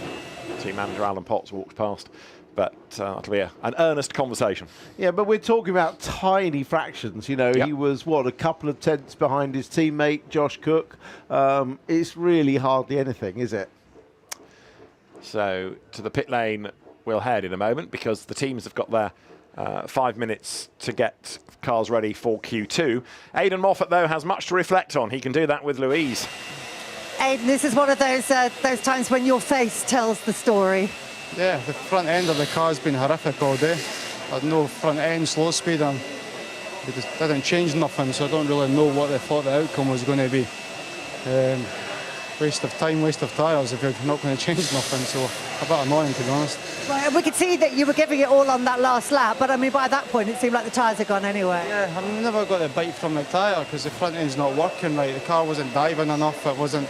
Team manager Alan Potts walked past. But it'll be an earnest conversation. Yeah, but we're talking about tiny fractions. You know, Yep. He was, what, a couple of tenths behind his teammate, Josh Cook. It's really hardly anything, is it? So to the pit lane we'll head in a moment, because the teams have got their 5 minutes to get cars ready for Q2. Aidan Moffat, though, has much to reflect on. He can do that with Louise. Aidan, this is one of those times when your face tells the story. Yeah, the front end of the car's been horrific all day. I had no front end slow speed and it just didn't change nothing, so I don't really know what they thought the outcome was going to be. Waste of time, waste of tyres if you're not going to change nothing, so a bit annoying to be honest. Right, we could see that you were giving it all on that last lap, but I mean by that point it seemed like the tyres had gone anyway. Yeah, I've never got the bite from the tyre because the front end's not working right. The car wasn't diving enough, it wasn't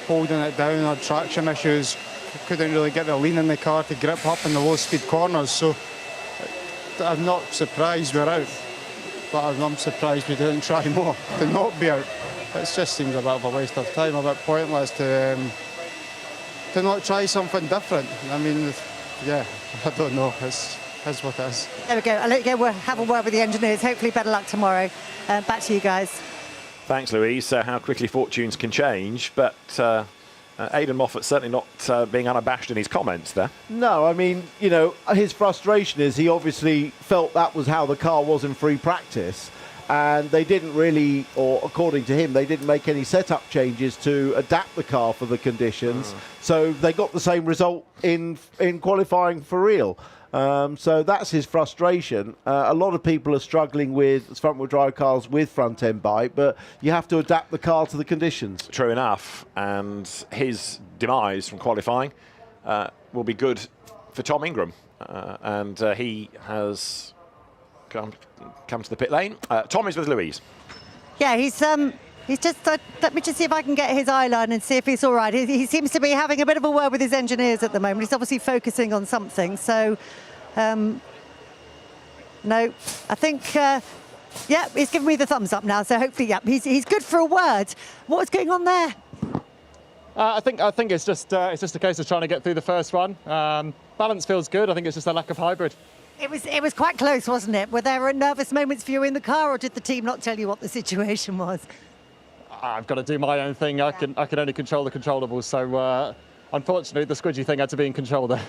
holding it down, had traction issues, couldn't really get the lean in the car to grip up in the low speed corners, so I'm not surprised we're out, but I'm surprised we didn't try more to not be out. It just seems a bit of a waste of time, a bit pointless to not try something different. I mean, yeah, I don't know, it's what it is. There we go, I'll let you go, we'll have a word with the engineers, hopefully better luck tomorrow. Back to you guys. Thanks, Louise. How quickly fortunes can change, but Aidan Moffat certainly not being unabashed in his comments there. No, I mean, you know, his frustration is he obviously felt that was how the car was in free practice, and they didn't really, or according to him, they didn't make any setup changes to adapt the car for the conditions, so they got the same result in qualifying for real. So that's his frustration. A lot of people are struggling with front-wheel drive cars with front-end bite, but you have to adapt the car to the conditions. True enough, and his demise from qualifying will be good for Tom Ingram, and he has come to the pit lane. Tom is with Louise. Yeah, he's just, let me just see if I can get his eye line and see if he's all right. He seems to be having a bit of a word with his engineers at the moment. He's obviously focusing on something, so no, I think, yeah, he's giving me the thumbs up now, so hopefully, yeah, he's good for a word. What's going on there? I think it's just a case of trying to get through the first run. Balance feels good. I think it's just a lack of hybrid. It was quite close, wasn't it? Were there nervous moments for you in the car, or did the team not tell you what the situation was? I've got to do my own thing. I can only control the controllables. So unfortunately, the squidgy thing had to be in control there.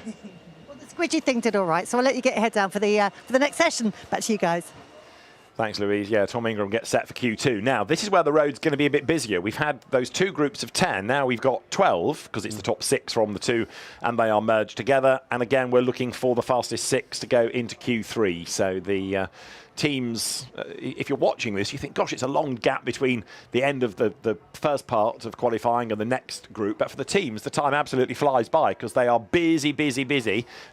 Well, the squidgy thing did all right. So I'll let you get your head down for the next session. Back to you guys. Thanks, Louise. Yeah, Tom Ingram gets set for Q2. Now, this is where the road's going to be a bit busier. We've had those two groups of 10. Now we've got 12, because it's the top 6 from the two, and they are merged together. And again, we're looking for the fastest 6 to go into Q3. So the teams, if you're watching this, you think, gosh, it's a long gap between the end of the first part of qualifying and the next group. But for the teams, the time absolutely flies by because they are busy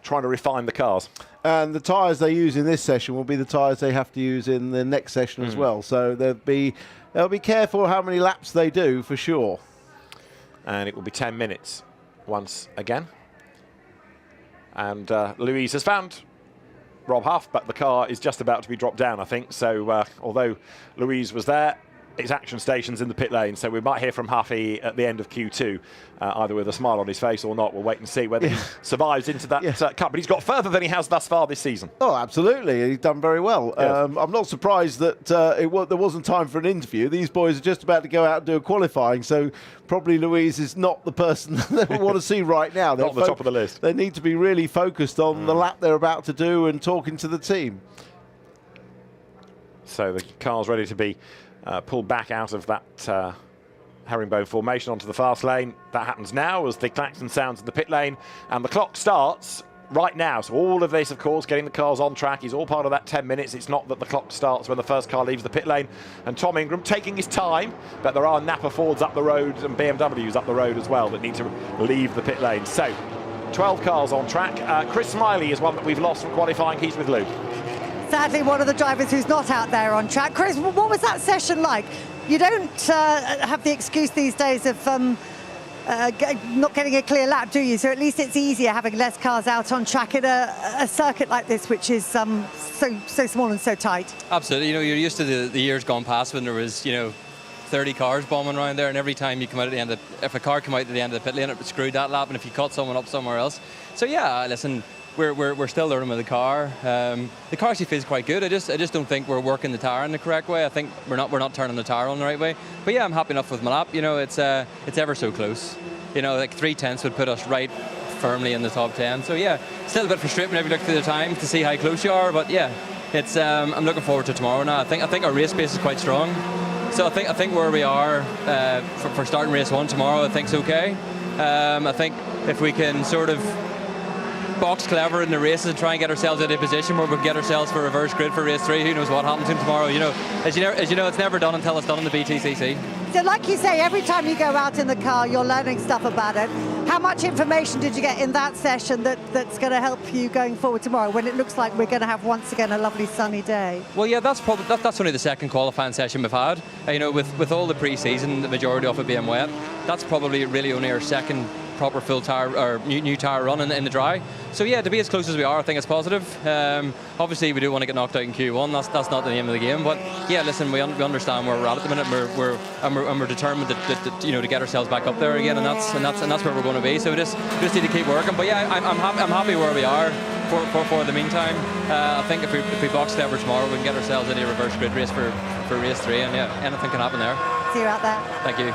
trying to refine the cars. And the tyres they use in this session will be the tyres they have to use in the next session as well. So they'll be careful how many laps they do, for sure. And it will be 10 minutes once again. And Louise has found Rob Huff, but the car is just about to be dropped down, I think. So although Louise was there, it's action stations in the pit lane, so we might hear from Huffy at the end of Q2, either with a smile on his face or not. We'll wait and see whether he survives into that cup. But he's got further than he has thus far this season. Oh, absolutely. He's done very well. Yes. I'm not surprised that there wasn't time for an interview. These boys are just about to go out and do a qualifying, so probably Louise is not the person that we want to see right now. Not on the top of the list. They need to be really focused on the lap they're about to do and talking to the team. So the car's ready to be pulled back out of that herringbone formation onto the fast lane. That happens now as the klaxon sounds in the pit lane, and the clock starts right now. So all of this, of course, getting the cars on track is all part of that 10 minutes. It's not that the clock starts when the first car leaves the pit lane. And Tom Ingram taking his time, but there are Napa Fords up the road and BMWs up the road as well that need to leave the pit lane. So 12 cars on track. Chris Smiley is one that we've lost from qualifying. He's with Lou. Sadly, one of the drivers who's not out there on track. Chris, what was that session like? You don't have the excuse these days of not getting a clear lap, do you? So at least it's easier having less cars out on track in a circuit like this, which is so small and so tight. Absolutely. You know, you're used to the years gone past when there was, 30 cars bombing around there, and every time you come out at the end if a car came out at the end of the pit lane, it screwed that lap, and if you caught someone up somewhere else. So yeah, listen, we're still learning with the car. The car actually feels quite good. I just don't think we're working the tyre in the correct way. I think we're not turning the tyre on the right way. But yeah, I'm happy enough with my lap. It's ever so close. Like 3/10 would put us right firmly in the top 10. So yeah, still a bit frustrating whenever you look through the time to see how close you are. But yeah, it's I'm looking forward to tomorrow now. I think our race pace is quite strong. So I think where we are for starting race 1 tomorrow, I think's okay. I think if we can sort of box clever in the races and try and get ourselves into a position where we can get ourselves for reverse grid for race 3, who knows what happens to tomorrow. As you know, it's never done until it's done in the BTCC. So like you say, every time you go out in the car, you're learning stuff about it. How much information did you get in that session that's going to help you going forward tomorrow, when it looks like we're going to have once again a lovely sunny day? Well, yeah, that's only the second qualifying session we've had. With all the pre-season, the majority of it being wet, that's probably really only our second proper full tire or new tire run in the dry. So yeah, to be as close as we are, I think it's positive. Obviously, we do want to get knocked out in Q1. That's not the name of the game. But yeah, listen, we understand where we're at the minute. We're determined to get ourselves back up there again, and that's where we're going to be. So we just need to keep working. But yeah, I'm happy where we are for the meantime. I think if we box clever tomorrow, we can get ourselves into a reverse grid race for race 3, and yeah, anything can happen there. See you out there. Thank you.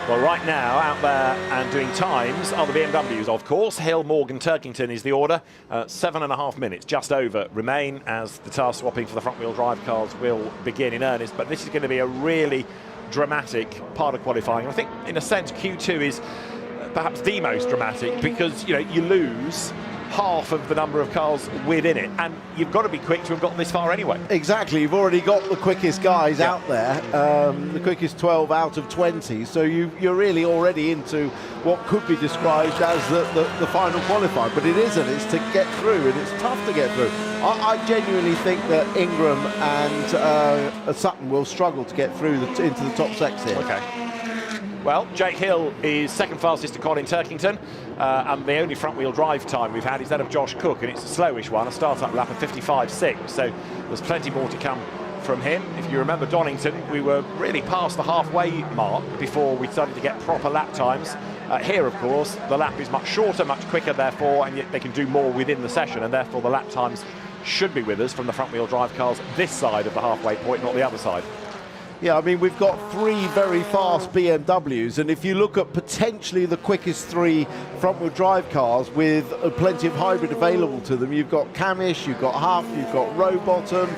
Well, right now, out there and doing times are the BMWs, of course. Hill, Morgan, Turkington is the order. 7.5 minutes, just over, remain as the tyre swapping for the front-wheel drive cars will begin in earnest. But this is going to be a really dramatic part of qualifying. I think, in a sense, Q2 is perhaps the most dramatic because, you lose half of the number of cars within it, and you've got to be quick to have gotten this far anyway. Exactly, you've already got the quickest guys out there, the quickest 12 out of 20, so you're really already into what could be described as the final qualifier, but it isn't. It's to get through, and it's tough to get through. I genuinely think that Ingram and Sutton will struggle to get through into the top 6 here. Okay. Well, Jake Hill is second fastest to Colin Turkington, and the only front-wheel drive time we've had is that of Josh Cook, and it's a slowish one, a start-up lap of 55.6, so there's plenty more to come from him. If you remember Donington, we were really past the halfway mark before we started to get proper lap times. Here, of course, the lap is much shorter, much quicker, therefore, and yet they can do more within the session, and therefore the lap times should be with us from the front-wheel drive cars this side of the halfway point, not the other side. Yeah, I mean, we've got 3 very fast BMWs, and if you look at potentially the quickest 3 front-wheel drive cars with plenty of hybrid available to them, you've got Camish, you've got Huff, you've got Rowbottom,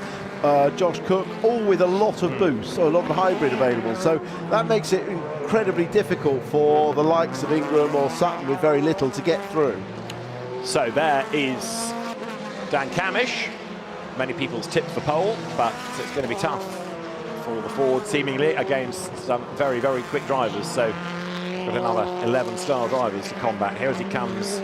Josh Cook, all with a lot of boost, so a lot of hybrid available. So that makes it incredibly difficult for the likes of Ingram or Sutton with very little to get through. So there is Dan Camish, many people's tip for pole, but it's going to be tough for the Ford seemingly against some very, very quick drivers. So got another 11 star drivers to combat here as he comes,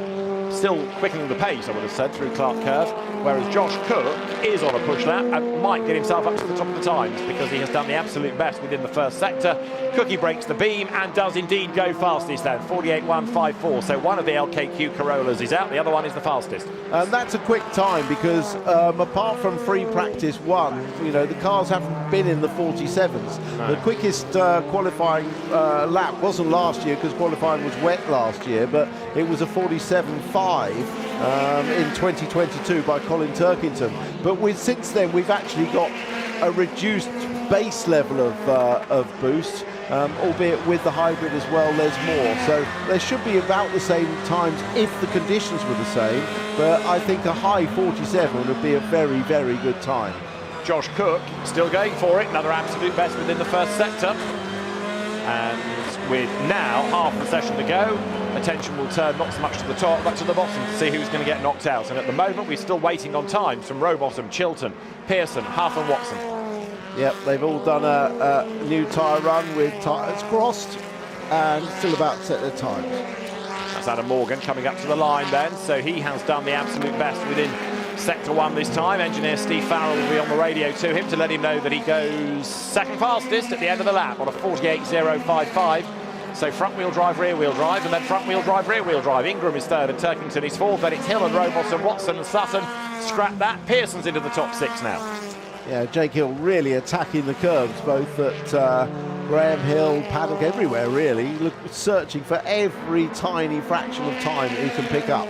still quickening the pace, I would have said, through Clark Curve, whereas Josh Cook is on a push lap and might get himself up to the top of the times because he has done the absolute best within the first sector. Cookie breaks the beam and does indeed go fastest then, 48.154. So one of the LKQ Corollas is out, the other one is the fastest. And that's a quick time because apart from free practice 1, the cars haven't been in the 47s. No. The quickest qualifying lap wasn't last year because qualifying was wet last year, but it was a 47.5 in 2022 by Colin Turkington. But since then we've actually got a reduced base level of boost, albeit with the hybrid as well there's more. So there should be about the same times if the conditions were the same, but I think a high 47 would be a very, very good time. Josh Cook still going for it, another absolute best within the first sector. And with now half the session to go, attention will turn not so much to the top but to the bottom to see who's going to get knocked out. And at the moment we're still waiting on times from Rowbottom, Chilton, Pearson, Huff and Watson. Yep, they've all done a new tyre run with tyres crossed and still about to set their times. That's Adam Morgan coming up to the line then, so he has done the absolute best within Sector 1 this time. Engineer Steve Farrell will be on the radio to him to let him know that he goes second fastest at the end of the lap on a 48.055. So front-wheel drive, rear-wheel drive, and then front-wheel drive, rear-wheel drive. Ingram is third and Turkington is fourth, then it's Hill and Rowbottom, Watson and Sutton. Scrap that, Pearson's into the top 6 now. Yeah, Jake Hill really attacking the curves, both at Graham Hill, paddock, everywhere really, searching for every tiny fraction of time that he can pick up.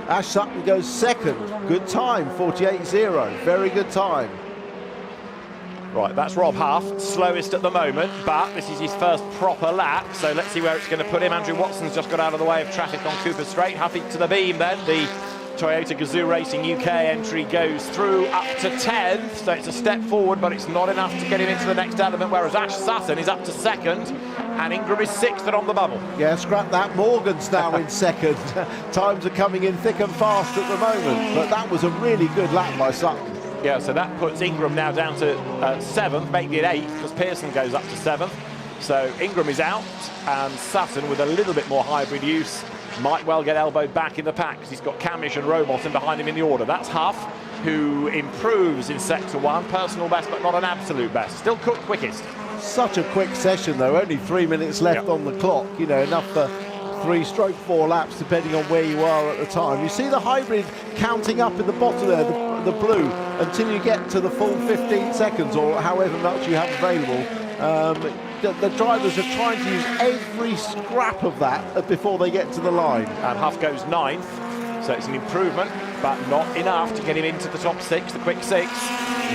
Ash Sutton goes second, good time, 48.0, very good time. Right, that's Rob Huff, slowest at the moment, but this is his first proper lap, so let's see where it's going to put him. Andrew Watson's just got out of the way of traffic on Cooper Straight. Huffy to the beam then, the Toyota Gazoo Racing UK entry goes through up to 10th, so it's a step forward, but it's not enough to get him into the next element, whereas Ash Sutton is up to 2nd, and Ingram is 6th and on the bubble. Yeah, scrap that. Morgan's now in 2nd. Times are coming in thick and fast at the moment, but that was a really good lap by Sutton. Yeah, so that puts Ingram now down to 7th, making it 8th, because Pearson goes up to 7th. So Ingram is out, and Sutton, with a little bit more hybrid use, might well get elbowed back in the pack, because he's got Camish and Robotham behind him in the order. That's Huff, who improves in sector 1, personal best, but not an absolute best. Still Cook quickest. Such a quick session, though. Only 3 minutes left on the clock. You know, enough for 3-4 laps, depending on where you are at the time. You see the hybrid counting up in the bottom there, the blue, until you get to the full 15 seconds, or however much you have available. The drivers are trying to use every scrap of that before they get to the line. And Huff goes 9th, so it's an improvement, but not enough to get him into the top 6, the quick 6.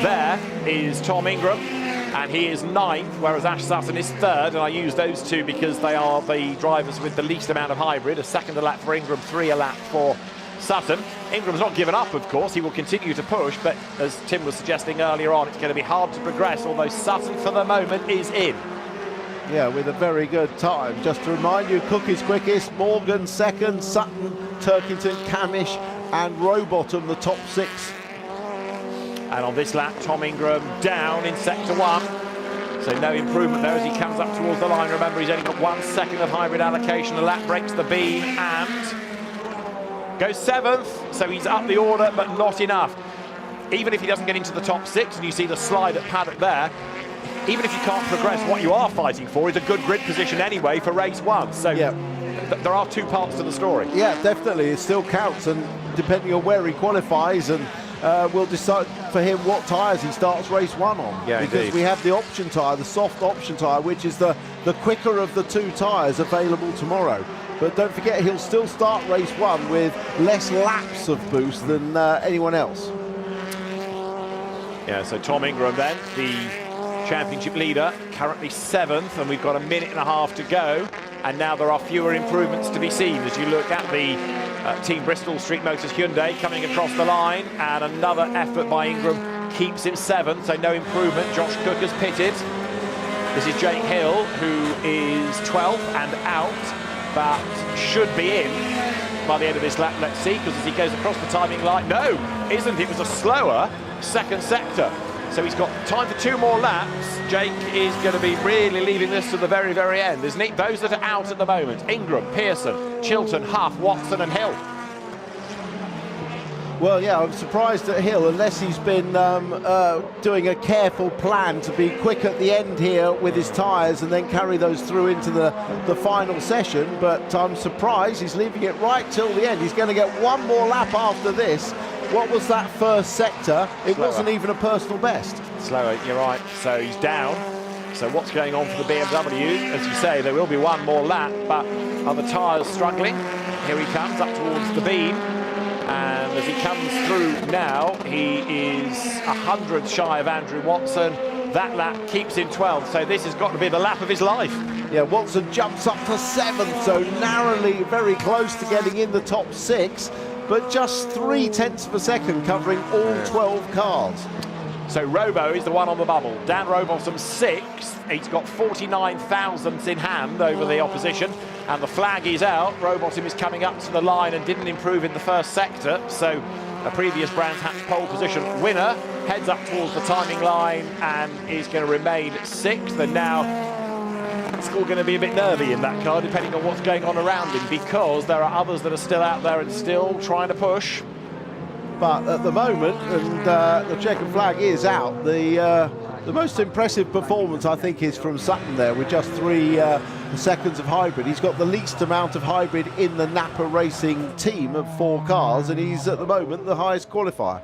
There is Tom Ingram, and he is 9th, whereas Ash Sutton is 3rd, and I use those two because they are the drivers with the least amount of hybrid. A second a lap for Ingram, 3 a lap for Sutton. Ingram's not given up, of course. He will continue to push, but as Tim was suggesting earlier on, it's going to be hard to progress, although Sutton for the moment is in. Yeah, with a very good time. Just to remind you, Cook is quickest, Morgan 2nd, Sutton, Turkington, Camish and Robotham the top 6. And on this lap, Tom Ingram down in sector 1. So no improvement there as he comes up towards the line. Remember, he's only got 1 second of hybrid allocation. A lap breaks the beam and goes 7th. So he's up the order, but not enough. Even if he doesn't get into the top 6, and you see the slide at paddock there, even if you can't progress, what you are fighting for is a good grid position anyway for race 1. So yeah. There are 2 parts to the story. Yeah, definitely. It still counts, and depending on where he qualifies, and we'll decide for him what tyres he starts race 1 on. Yeah, because indeed. we have the option tyre, the soft option tyre, which is the quicker of the 2 tyres available tomorrow. But don't forget, he'll still start race 1 with less laps of boost than anyone else. Yeah, so Tom Ingram then, the championship leader, currently 7th, and we've got a minute and a half to go, and now there are fewer improvements to be seen as you look at the Team Bristol Street Motors Hyundai coming across the line, and another effort by Ingram keeps him 7th, so no improvement. Josh Cook has pitted. This is Jake Hill, who is 12th and out, but should be in by the end of this lap. Let's see, because as he goes across the timing line, no, isn't. It was a slower second sector. So he's got time for 2 more laps. Jake is going to be really leaving this to the very, very end, isn't he? Those that are out at the moment: Ingram, Pearson, Chilton, Huff, Watson and Hill. Well, yeah, I'm surprised at Hill, unless he's been doing a careful plan to be quick at the end here with his tyres and then carry those through into the final session. But I'm surprised he's leaving it right till the end. He's going to get 1 more lap after this. What was that first sector? It Slower. wasn't even a personal best. Slower, you're right. So he's down. So what's going on for the BMW? As you say, there will be 1 more lap, but are the tyres struggling? Here he comes up towards the beam. And as he comes through now, he is 100 shy of Andrew Watson. That lap keeps him 12th, so this has got to be the lap of his life. Yeah, Watson jumps up to 7th, so narrowly very close to getting in the top 6, but just 0.3 of a second covering all 12 cars. So Robo is the one on the bubble. Dan Robotham 6th. He's got 49 thousandths in hand over the opposition, and the flag is out. Robotham is coming up to the line and didn't improve in the first sector, so a previous Brands Hatch pole position winner heads up towards the timing line and is going to remain 6th. And now it's all going to be a bit nervy in that car, depending on what's going on around him, because there are others that are still out there and still trying to push. But at the moment, and the checkered flag is out, the most impressive performance, I think, is from Sutton there, with just 3 seconds of hybrid. He's got the least amount of hybrid in the Napa Racing team of 4 cars, and he's at the moment the highest qualifier.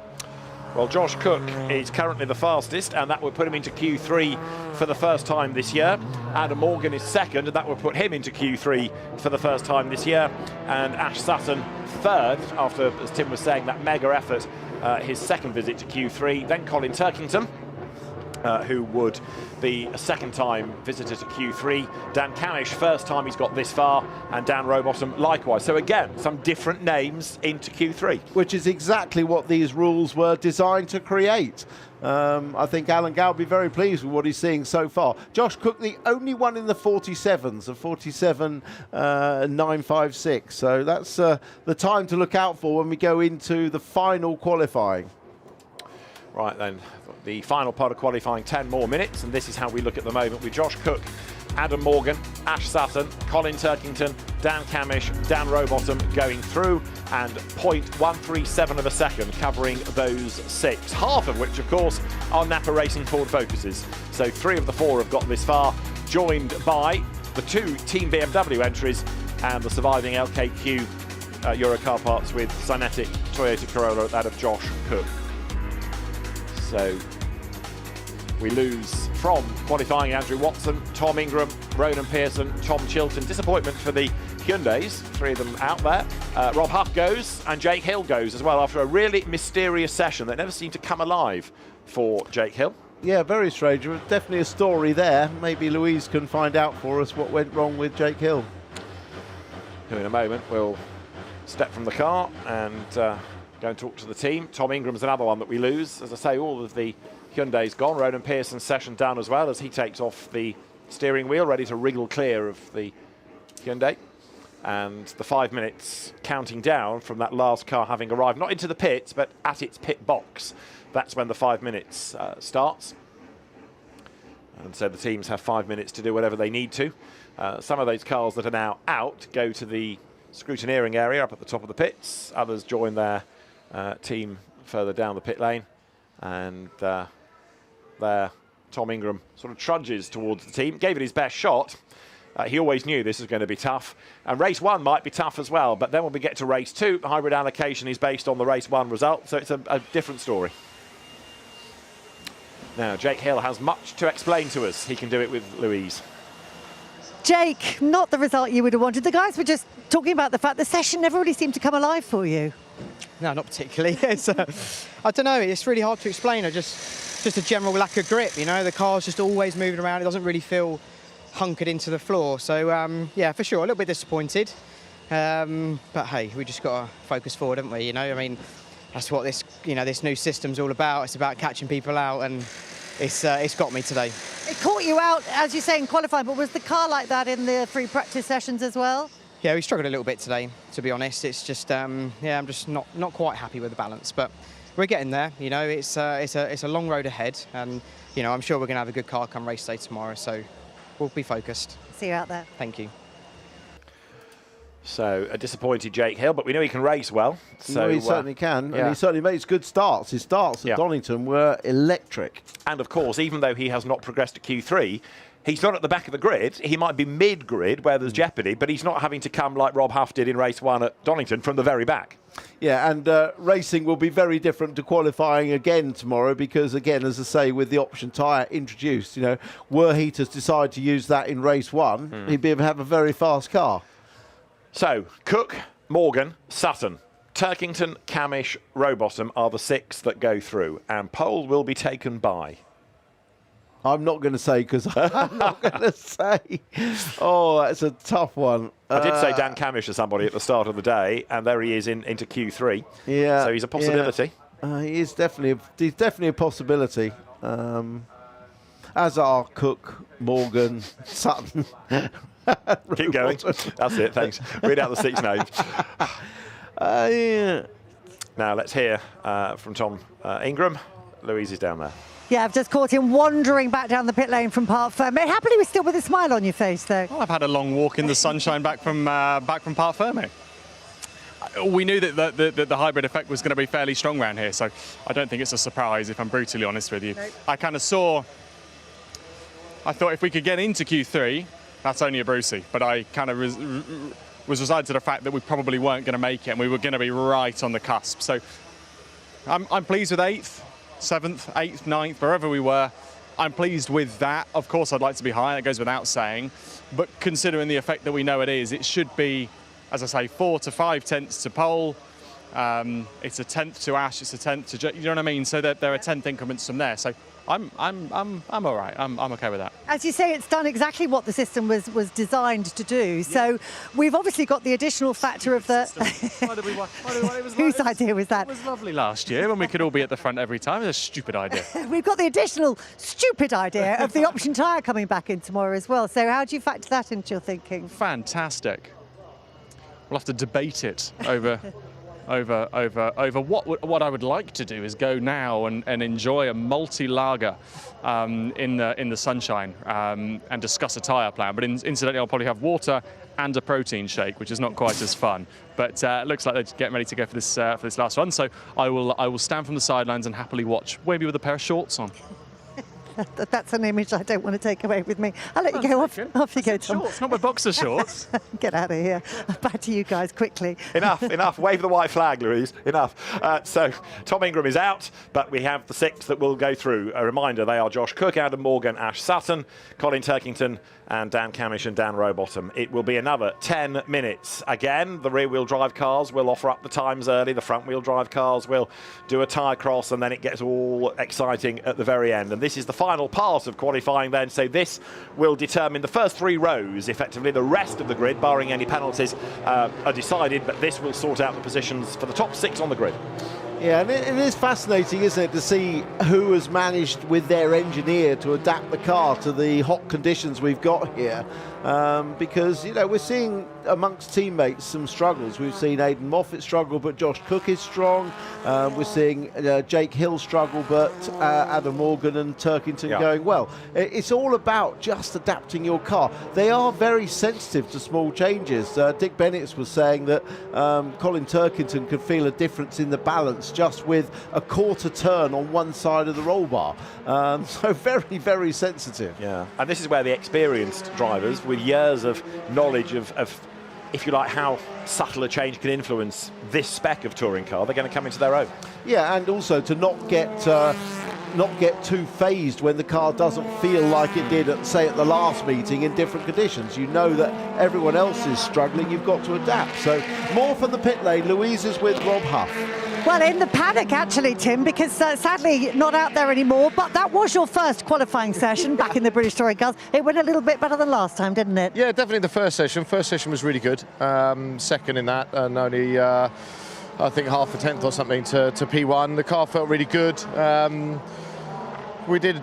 Well, Josh Cook is currently the fastest, and that would put him into Q3 for the first time this year. Adam Morgan is 2nd, and that would put him into Q3 for the first time this year. And Ash Sutton 3rd, after, as Tim was saying, that mega effort, his 2nd visit to Q3. Then Colin Turkington who would be a second-time visitor to Q3. Dan Camish, first time he's got this far, and Dan Rowbottom likewise. So again, some different names into Q3. Which is exactly what these rules were designed to create. I think Alan Gow will be very pleased with what he's seeing so far. Josh Cook, the only one in the 47s, a 47.956. So that's the time to look out for when we go into the final qualifying. Right then, the final part of qualifying, 10 more minutes, and this is how we look at the moment with Josh Cook, Adam Morgan, Ash Sutton, Colin Turkington, Dan Camish, Dan Rowbottom going through, and 0.137 of a second covering those 6, half of which, of course, are Napa Racing Ford Focuses. So 3 of the 4 have got this far, joined by the 2 Team BMW entries and the surviving LKQ Eurocar parts with Synetic Toyota Corolla, that of Josh Cook. So we lose from qualifying Andrew Watson, Tom Ingram, Ronan Pearson, Tom Chilton. Disappointment for the Hyundais, 3 of them out there. Rob Huff goes and Jake Hill goes as well after a really mysterious session that never seemed to come alive for Jake Hill. Yeah, very strange. There's definitely a story there. Maybe Louise can find out for us what went wrong with Jake Hill. In a moment, we'll step from the car and go and talk to the team. Tom Ingram's another one that we lose. As I say, all of the Hyundai's gone. Ronan Pearson's session done as well as he takes off the steering wheel, ready to wriggle clear of the Hyundai. And the 5 minutes counting down from that last car having arrived, not into the pits, but at its pit box. That's when the 5 minutes starts. And so the teams have 5 minutes to do whatever they need to. Some of those cars that are now out go to the scrutineering area up at the top of the pits. Others join their team further down the pit lane. And there, Tom Ingram sort of trudges towards the team, gave it his best shot. He always knew this was going to be tough. And race 1 might be tough as well, but then when we get to race 2, hybrid allocation is based on the race 1 result, so it's a different story. Now, Jake Hill has much to explain to us. He can do it with Louise. Jake, not the result you would have wanted. The guys were just talking about the fact the session never really seemed to come alive for you. No, not particularly. It's, I don't know, it's really hard to explain. Just a general lack of grip, you know. The car's just always moving around. It doesn't really feel hunkered into the floor. So, yeah, for sure, a little bit disappointed. But, hey, we just got to focus forward, haven't we? You know, I mean, that's what this, you know, this new system's all about. It's about catching people out, and it's got me today. It caught you out, as you say, in qualifying, but was the car like that in the free practice sessions as well? Yeah, we struggled a little bit today, to be honest. It's just, yeah, I'm just not quite happy with the balance, but we're getting there. You know, it's a long road ahead, and you know, I'm sure we're going to have a good car come race day tomorrow. So we'll be focused. See you out there. Thank you. So a disappointed Jake Hill, but we know he can race well. So he certainly can, yeah. and he certainly makes good starts. His starts at Donington were electric. And of course, even though he has not progressed to Q3, he's not at the back of the grid. He might be mid-grid where there's jeopardy, but he's not having to come like Rob Huff did in race 1 at Donington from the very back. Yeah, and racing will be very different to qualifying again tomorrow because, again, as I say, with the option tyre introduced, you know, were he to decide to use that in race 1, he'd be able to have a very fast car. So, Cook, Morgan, Sutton, Turkington, Camish, Rowbottom are the 6 that go through, and pole will be taken by. I'm not going to say because I'm not going to say. Oh, that's a tough one. I did say Dan Camish to somebody at the start of the day, and there he is into Q3. Yeah. So he's a possibility. Yeah. He's definitely a possibility. As are Cook, Morgan, Sutton. Keep going. That's it, thanks. Read out the 6 names. Yeah. Now let's hear from Tom Ingram. Louise is down there. Yeah, I've just caught him wandering back down the pit lane from Parc Ferme. Happily, we're still with a smile on your face, though. Well, I've had a long walk in the sunshine back from Parc Ferme. We knew that the hybrid effect was going to be fairly strong around here, so I don't think it's a surprise, if I'm brutally honest with you. Nope. I thought if we could get into Q3, that's only a Brucey, but I kind of was resigned to the fact that we probably weren't going to make it, and we were going to be right on the cusp. So I'm pleased with 8th, 7th, 8th, 9th, wherever we were. I'm pleased with that. Of course, I'd like to be higher. That goes without saying. But considering the effect that we know it is, it should be, as I say, 4 to 5 tenths to pole. It's a tenth to Ash. It's a tenth to, you know what I mean? So there are 10th increments from there. So I'm all right. I'm okay with that. As you say, it's done exactly what the system was designed to do. So we've obviously got the additional factor of the... Why did we want it? Was Whose idea was that? It was lovely last year when we could all be at the front every time. It was a stupid idea. We've got the additional stupid idea of the option tyre coming back in tomorrow as well. So how do you factor that into your thinking? Fantastic. We'll have to debate it over what I would like to do is go now and enjoy a multi-lager in the sunshine and discuss a tyre plan. But incidentally, I'll probably have water and a protein shake, which is not quite as fun. But it looks like they're getting ready to go for this last run. So I will stand from the sidelines and happily watch, maybe with a pair of shorts on. That's an image I don't want to take away with me. I'll let you go off you go, Tom. Shorts, not my boxer shorts. Get out of here. Back to you guys quickly. Enough. Wave the white flag, Louise. Enough. So Tom Ingram is out, but we have the 6 that will go through. A reminder, they are Josh Cook, Adam Morgan, Ash Sutton, Colin Turkington, and Dan Camish and Dan Rowbottom. It will be another 10 minutes. Again, the rear-wheel drive cars will offer up the times early. The front-wheel drive cars will do a tyre cross, and then it gets all exciting at the very end. And this is the final part of qualifying then. So this will determine the first 3 rows. Effectively, the rest of the grid, barring any penalties, are decided. But this will sort out the positions for the top 6 on the grid. Yeah, and it is fascinating, isn't it, to see who has managed with their engineer to adapt the car to the hot conditions we've got here. Because, you know, we're seeing amongst teammates some struggles. We've seen Aidan Moffat struggle, but Josh Cook is strong. We're seeing Jake Hill struggle, but Adam Morgan and Turkington going well. It's all about just adapting your car. They are very sensitive to small changes. Dick Bennett was saying that Colin Turkington could feel a difference in the balance just with a quarter turn on one side of the roll bar. So very, very sensitive. Yeah, and this is where the experienced drivers with years of knowledge of if you like, how subtle a change can influence this spec of touring car, they're going to come into their own. Yeah, and also to not get too phased when the car doesn't feel like it did at, say, at the last meeting in different conditions. You know that everyone else is struggling, you've got to adapt. So more from the pit lane. Louise is with Rob Huff. Well, in the paddock, actually, Tim, because sadly not out there anymore, but that was your first qualifying session back in the British Touring Cars. It went a little bit better than last time, didn't it? Yeah, definitely the first session. First session was really good. Second in that, and only, I think, half a tenth or something to P1. The car felt really good. We did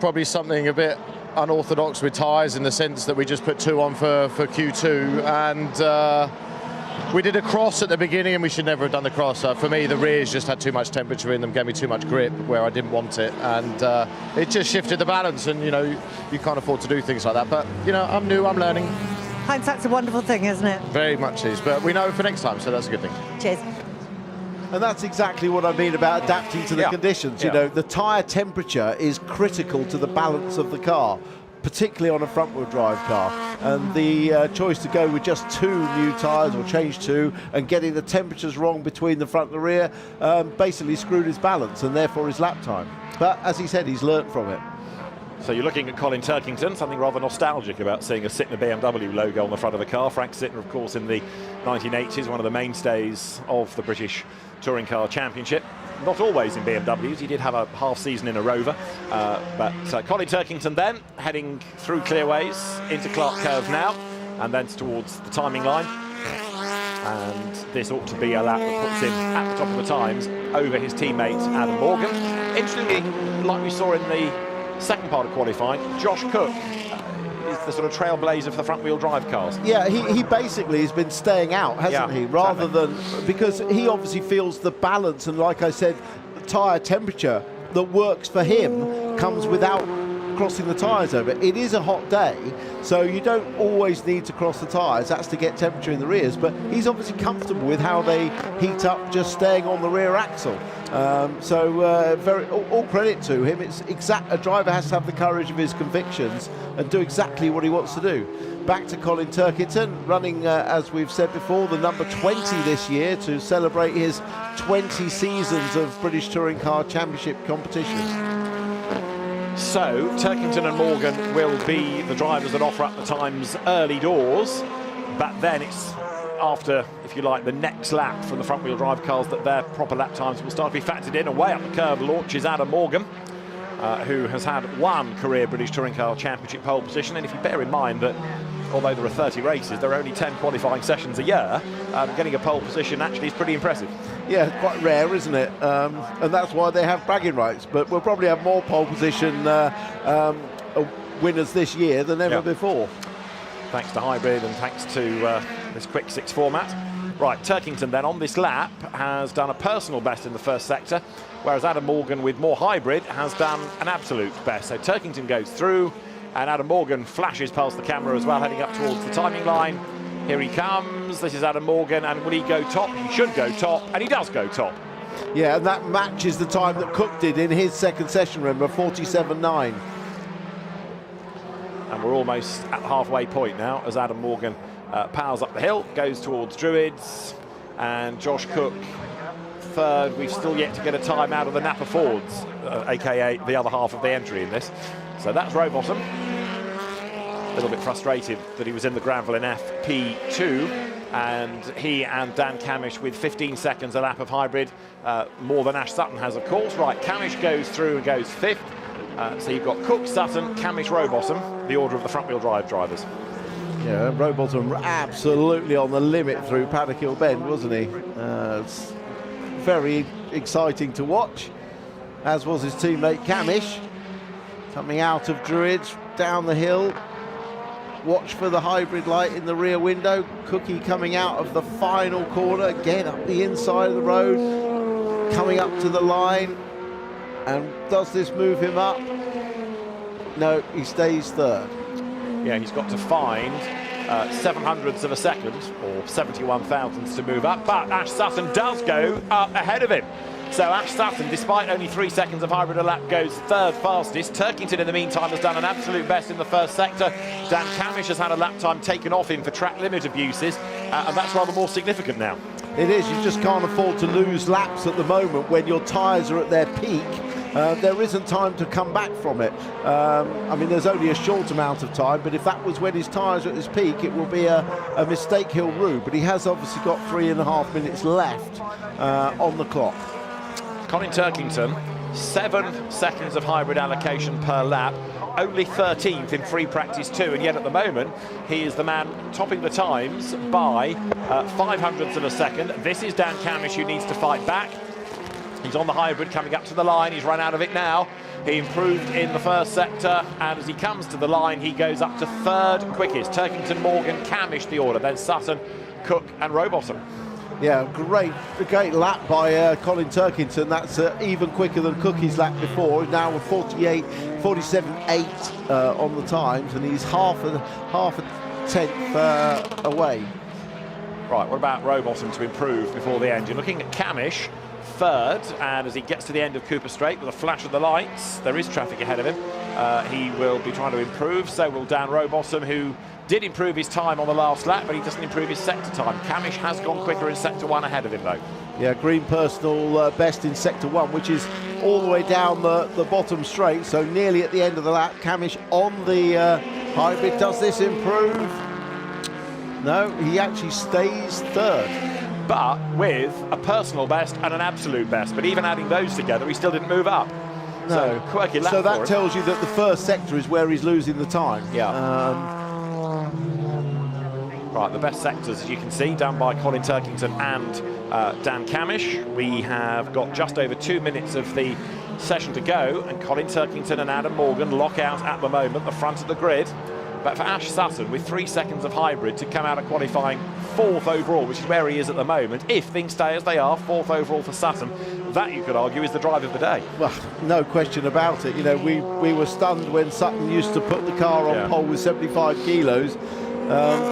probably something a bit unorthodox with tyres in the sense that we just put 2 on for Q2, and we did a cross at the beginning, and we should never have done the cross. For me, the rears just had too much temperature in them, gave me too much grip where I didn't want it, and it just shifted the balance. And you know, you can't afford to do things like that. But you know, I'm new, I'm learning. Hindsight's a wonderful thing, isn't it? Very much is, but we know for next time, so that's a good thing. Cheers. And that's exactly what I mean about adapting to the conditions. You know, the tyre temperature is critical to the balance of the car, particularly on a front-wheel drive car. And the choice to go with just 2 new tyres, or change 2, and getting the temperatures wrong between the front and the rear basically screwed his balance and therefore his lap time. But as he said, he's learnt from it. So you're looking at Colin Turkington, something rather nostalgic about seeing a Sytner BMW logo on the front of the car. Frank Sytner, of course, in the 1980s, one of the mainstays of the British Touring Car Championship. Not always in BMWs, he did have a half season in a Rover, but Colin Turkington then heading through clearways into Clark Curve now, and then towards the timing line. And this ought to be a lap that puts him at the top of the times over his teammate Adam Morgan. Interestingly, like we saw in the second part of qualifying, Josh Cook is the sort of trailblazer for the front-wheel drive cars. Yeah, he basically has been staying out, hasn't he? Rather than, because he obviously feels the balance, and like I said, the tyre temperature that works for him comes without crossing the tyres over. It is a hot day, so you don't always need to cross the tyres. That's to get temperature in the rears, but he's obviously comfortable with how they heat up just staying on the rear axle. Very all credit to him. It's a driver has to have the courage of his convictions and do exactly what he wants to do. Back to Colin Turkington, running, as we've said before, the number 20 this year to celebrate his 20 seasons of British Touring Car Championship competition. So Turkington and Morgan will be the drivers that offer up the times early doors, but then it's after, if you like, the next lap from the front-wheel drive cars that their proper lap times will start to be factored in. Away up the curve launches Adam Morgan. who has had one career British Touring Car Championship pole position. And if you bear in mind that although there are 30 races, there are only 10 qualifying sessions a year, getting a pole position actually is pretty impressive. Yeah, quite rare, isn't it? And that's why they have bragging rights. But we'll probably have more pole position winners this year than ever before. Thanks to hybrid and thanks to this quick 6 format. Right, Turkington then on this lap has done a personal best in the first sector, whereas Adam Morgan with more hybrid has done an absolute best. So Turkington goes through and Adam Morgan flashes past the camera as well, heading up towards the timing line. Here he comes. This is Adam Morgan, and will he go top? He should go top, and he does go top. Yeah, and that matches the time that Cook did in his second session, remember, 47.9. And we're almost at the halfway point now as Adam Morgan powers up the hill, goes towards Druids, and Josh Cook third. We've still yet to get a time out of the Napa Fords, aka the other half of the entry in this. So that's Rowbottom. A little bit frustrated that he was in the Granville in FP2, and he and Dan Camish with 15 seconds a lap of hybrid, more than Ash Sutton has, of course. Right, Camish goes through and goes 5th. So you've got Cook, Sutton, Camish, Rowbottom, the order of the front-wheel drive drivers. Yeah, Rowbottom absolutely on the limit through Paddock Hill Bend, wasn't he? It's very exciting to watch, as was his teammate Camish. Coming out of Druids, down the hill. Watch for the hybrid light in the rear window. Cookie coming out of the final corner, again up the inside of the road, coming up to the line. And does this move him up? No, he stays third. Yeah, he's got to find 700ths of a second, or 71 thousandths to move up, but Ash Sutton does go up ahead of him. So Ash Sutton, despite only 3 seconds of hybrid a lap, goes third fastest. Turkington, in the meantime, has done an absolute best in the first sector. Dan Camish has had a lap time taken off him for track limit abuses, and that's rather more significant now. It is. You just can't afford to lose laps at the moment when your tyres are at their peak. There isn't time to come back from it. I mean, there's only a short amount of time, but if that was when his tyres are at his peak, it will be a mistake he'll rue. But he has obviously got 3.5 minutes left on the clock. Colin Turkington, 7 seconds of hybrid allocation per lap, only 13th in free practice 2, and yet at the moment he is the man topping the times by 500ths of a second. This is Dan Camish, who needs to fight back. He's on the hybrid coming up to the line. He's run out of it now. He improved in the first sector, and as he comes to the line, he goes up to third quickest. Turkington, Morgan, Camish the order, then Sutton, Cook and Rowbottom. Yeah, great lap by Colin Turkington. That's even quicker than Cookie's lap before. Now with 47.8 on the times, and he's half a tenth away. Right, what about Rowbottom to improve before the end? You're looking at Camish, third, and as he gets to the end of Cooper Straight with a flash of the lights, there is traffic ahead of him. He will be trying to improve, so will Dan Rowbottom, who did improve his time on the last lap, but he doesn't improve his sector time. Camish has gone quicker in sector 1 ahead of him, though. Yeah, green personal best in sector 1, which is all the way down the bottom straight, so nearly at the end of the lap. Camish on the hybrid. Does this improve? No, he actually stays third. But with a personal best and an absolute best. But even adding those together, he still didn't move up. No. So, quirky lap so that for him. tells you that the first sector is where he's losing the time. Yeah. Right, the best sectors, as you can see, done by Colin Turkington and Dan Camish. We have got just over 2 minutes of the session to go, and Colin Turkington and Adam Morgan lock out at the moment, the front of the grid. But for Ash Sutton, with 3 seconds of hybrid to come out of qualifying 4th overall, which is where he is at the moment, if things stay as they are, 4th overall for Sutton, that you could argue is the drive of the day. Well, no question about it. You know, we were stunned when Sutton used to put the car on pole with 75 kilos.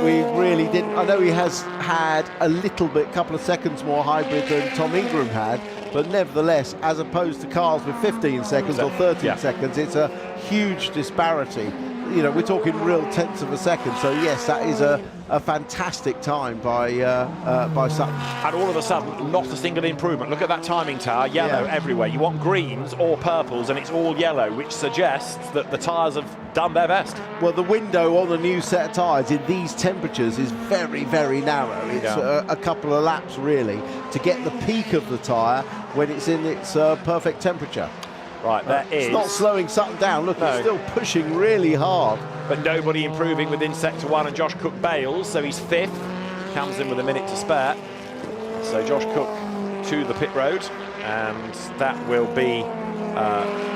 We really didn't. I know he has had a little bit, couple of seconds more hybrid than Tom Ingram had, but nevertheless, as opposed to cars with 15 seconds or 13 seconds, it's a huge disparity. You know, we're talking real tenths of a second. So yes, that is a fantastic time by Sutton. And all of a sudden, not a single improvement. Look at that timing tower, yellow everywhere. You want greens or purples, and it's all yellow, which suggests that the tyres have done their best. Well, the window on the new set of tyres in these temperatures is very, very narrow. It's a couple of laps, really, to get the peak of the tyre when it's in its perfect temperature. Right, there is. It's not slowing Sutton down. Look, No. he's still pushing really hard. But nobody improving within sector 1, and Josh Cook bails, so he's 5th. Comes in with a minute to spare. So Josh Cook to the pit road, and that will be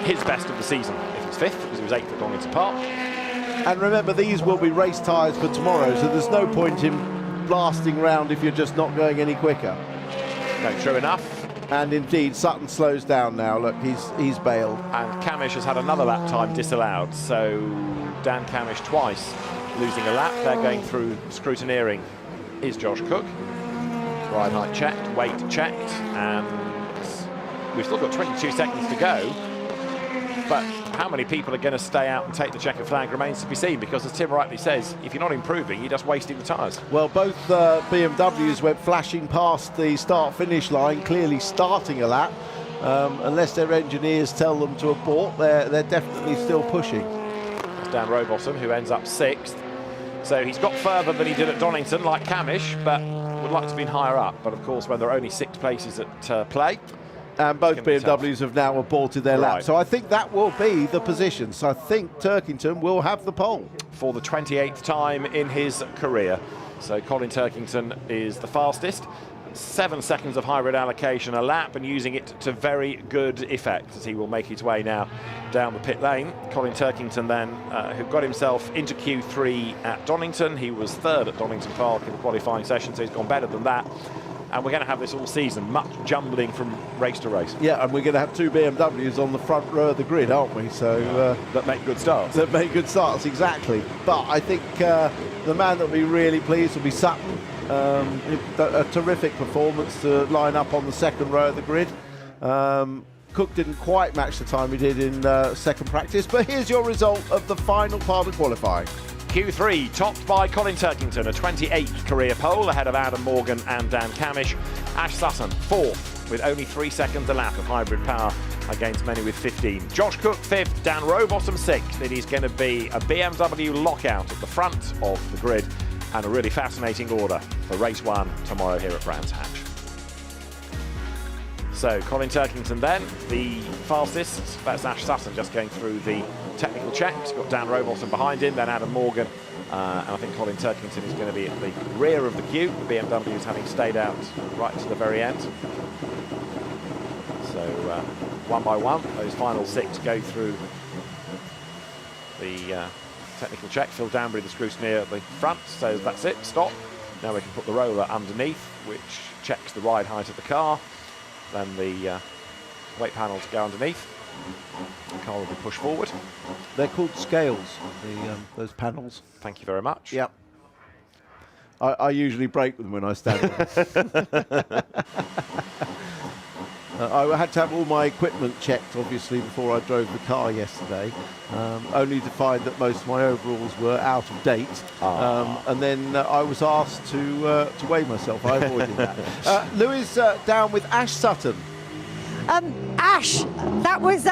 his best of the season if he's 5th, because he was 8th at Donington Park. And remember, these will be race tyres for tomorrow, so there's no point in blasting round if you're just not going any quicker. No, true enough. And indeed, Sutton slows down now. Look, he's bailed. And Camish has had another lap time disallowed, so Dan Camish twice losing a lap. They're going through scrutineering. Is Josh Cook. Ride height checked, weight checked, and we've still got 22 seconds to go. But how many people are going to stay out and take the checkered flag remains to be seen, because as Tim rightly says, if you're not improving, you're just wasting the tyres. Well, both BMWs went flashing past the start-finish line, clearly starting a lap. Unless their engineers tell them to abort, they're definitely still pushing. That's Dan Rowbottom, who ends up 6th. So he's got further than he did at Donington, like Camish, but would like to have been higher up. But of course, when there are only 6 places at play. And both BMWs have now aborted their lap. Right. So I think that will be the position. So I think Turkington will have the pole. For the 28th time in his career. So Colin Turkington is the fastest. 7 seconds of hybrid allocation a lap, and using it to very good effect as he will make his way now down the pit lane. Colin Turkington then, who got himself into Q3 at Donington. He was 3rd at Donington Park in the qualifying session, so he's gone better than that. And we're going to have this all season, much jumbling from race to race. Yeah, and we're going to have 2 BMWs on the front row of the grid, aren't we? So that make good starts. That make good starts, exactly. But I think the man that will be really pleased will be Sutton. A terrific performance to line up on the second row of the grid. Cook didn't quite match the time he did in second practice, but here's your result of the final part of qualifying. Q3 topped by Colin Turkington, a 28th career pole ahead of Adam Morgan and Dan Camish. Ash Sutton 4th with only 3 seconds a lap of hybrid power against many with 15. Josh Cook 5th, Dan Rowbottom 6th. It is going to be a BMW lockout at the front of the grid, and a really fascinating order for race 1 tomorrow here at Brands Hatch. So Colin Turkington then, the fastest. That's Ash Sutton just going through the technical checks. Got Dan Rowbottom behind him, then Adam Morgan. And I think Colin Turkington is going to be at the rear of the queue. The BMWs having stayed out right to the very end. So one by one, those final 6 go through the technical check. Phil Danbury, the scrutineer at the front, says that's it, stop. Now we can put the roller underneath, which checks the ride height of the car. Then the weight panel to go underneath. The car will be pushed forward. They're called scales, those panels. Thank you very much. Yep. I usually break them when I stand on I had to have all my equipment checked, obviously, before I drove the car yesterday, only to find that most of my overalls were out of date. And then I was asked to weigh myself. I avoided that. Lewis down with Ash Sutton. Ash, that was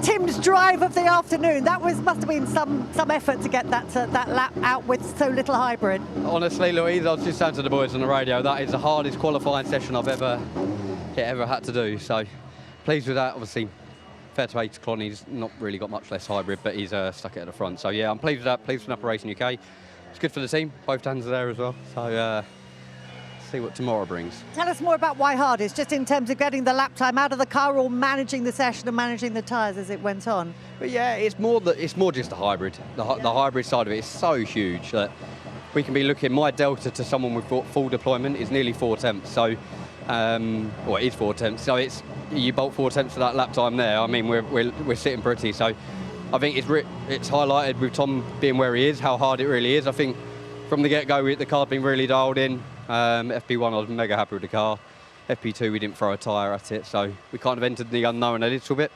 Tim's drive of the afternoon. That must have been some effort to get that lap out with so little hybrid. Honestly, Louise, I was just saying to the boys on the radio, that is the hardest qualifying session I've ever had to do. So pleased with that. Obviously, fair play to Clon. He's not really got much less hybrid, but he's stuck it at the front. So yeah, I'm pleased with that. Pleased with Upper Racing UK. It's good for the team. Both hands are there as well. So see what tomorrow brings. Tell us more about why hardest, just in terms of getting the lap time out of the car or managing the session and managing the tyres as it went on. But yeah, it's more just the hybrid. The hybrid side of it is so huge that we can be looking. My delta to someone with full deployment is nearly 4 tenths. So, well, it is 4 tenths. So you bolt 4 tenths for that lap time there. I mean, we're sitting pretty. So I think it's highlighted with Tom being where he is, how hard it really is. I think from the get-go, the car's been really dialed in. FP1, I was mega happy with the car. FP2, we didn't throw a tyre at it, so we kind of entered the unknown a little bit.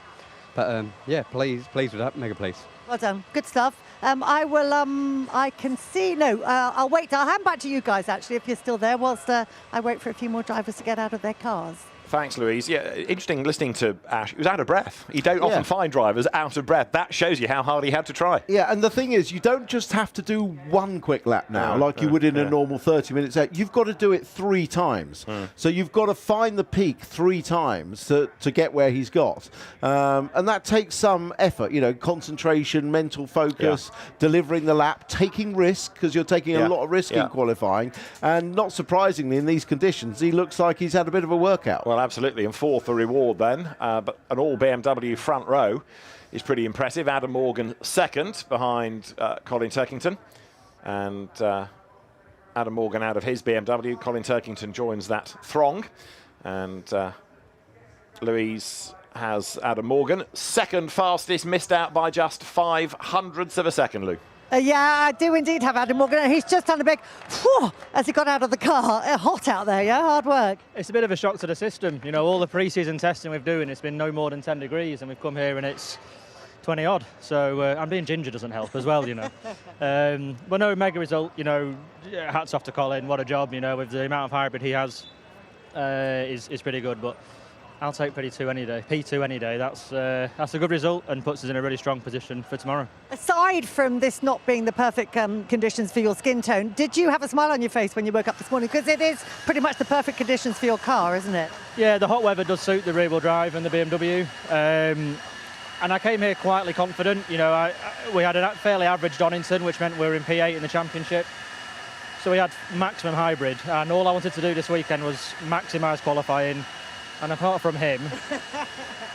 But yeah, pleased with that, mega pleased. Well done, good stuff. I can see, I'll wait, I'll hand back to you guys actually if you're still there whilst I wait for a few more drivers to get out of their cars. Thanks, Louise. Yeah, interesting listening to Ash. He was out of breath. You don't often find drivers out of breath. That shows you how hard he had to try. Yeah, and the thing is, you don't just have to do one quick lap now, like you would in a normal 30-minute set. You've got to do it 3 times. So you've got to find the peak 3 times to get where he's got. And that takes some effort, you know, concentration, mental focus, delivering the lap, taking risk, because you're taking a lot of risk in qualifying. And not surprisingly, in these conditions, he looks like he's had a bit of a workout. Well, absolutely. And fourth, the reward then. But an all BMW front row is pretty impressive. Adam Morgan second behind Colin Turkington. And Adam Morgan out of his BMW. Colin Turkington joins that throng. And Louise has Adam Morgan. Second fastest, missed out by just 0.05 of a second, Lou. Yeah, I do indeed have Adam Morgan. He's just done a big whew, as he got out of the car. Hot out there, yeah? Hard work. It's a bit of a shock to the system. You know, all the pre-season testing we've doing, it's been no more than 10 degrees, and we've come here and it's 20 odd. So, and being ginger doesn't help as well, you know. But no, mega result, you know, hats off to Colin. What a job, you know, with the amount of hybrid he has is pretty good. But I'll take P2 any day. P2 any day. That's a good result and puts us in a really strong position for tomorrow. Aside from this not being the perfect conditions for your skin tone, did you have a smile on your face when you woke up this morning? Because it is pretty much the perfect conditions for your car, isn't it? Yeah, the hot weather does suit the rear-wheel drive and the BMW. And I came here quietly confident. You know, we had a fairly average Donington, which meant we were in P8 in the championship. So we had maximum hybrid, and all I wanted to do this weekend was maximise qualifying. And apart from him,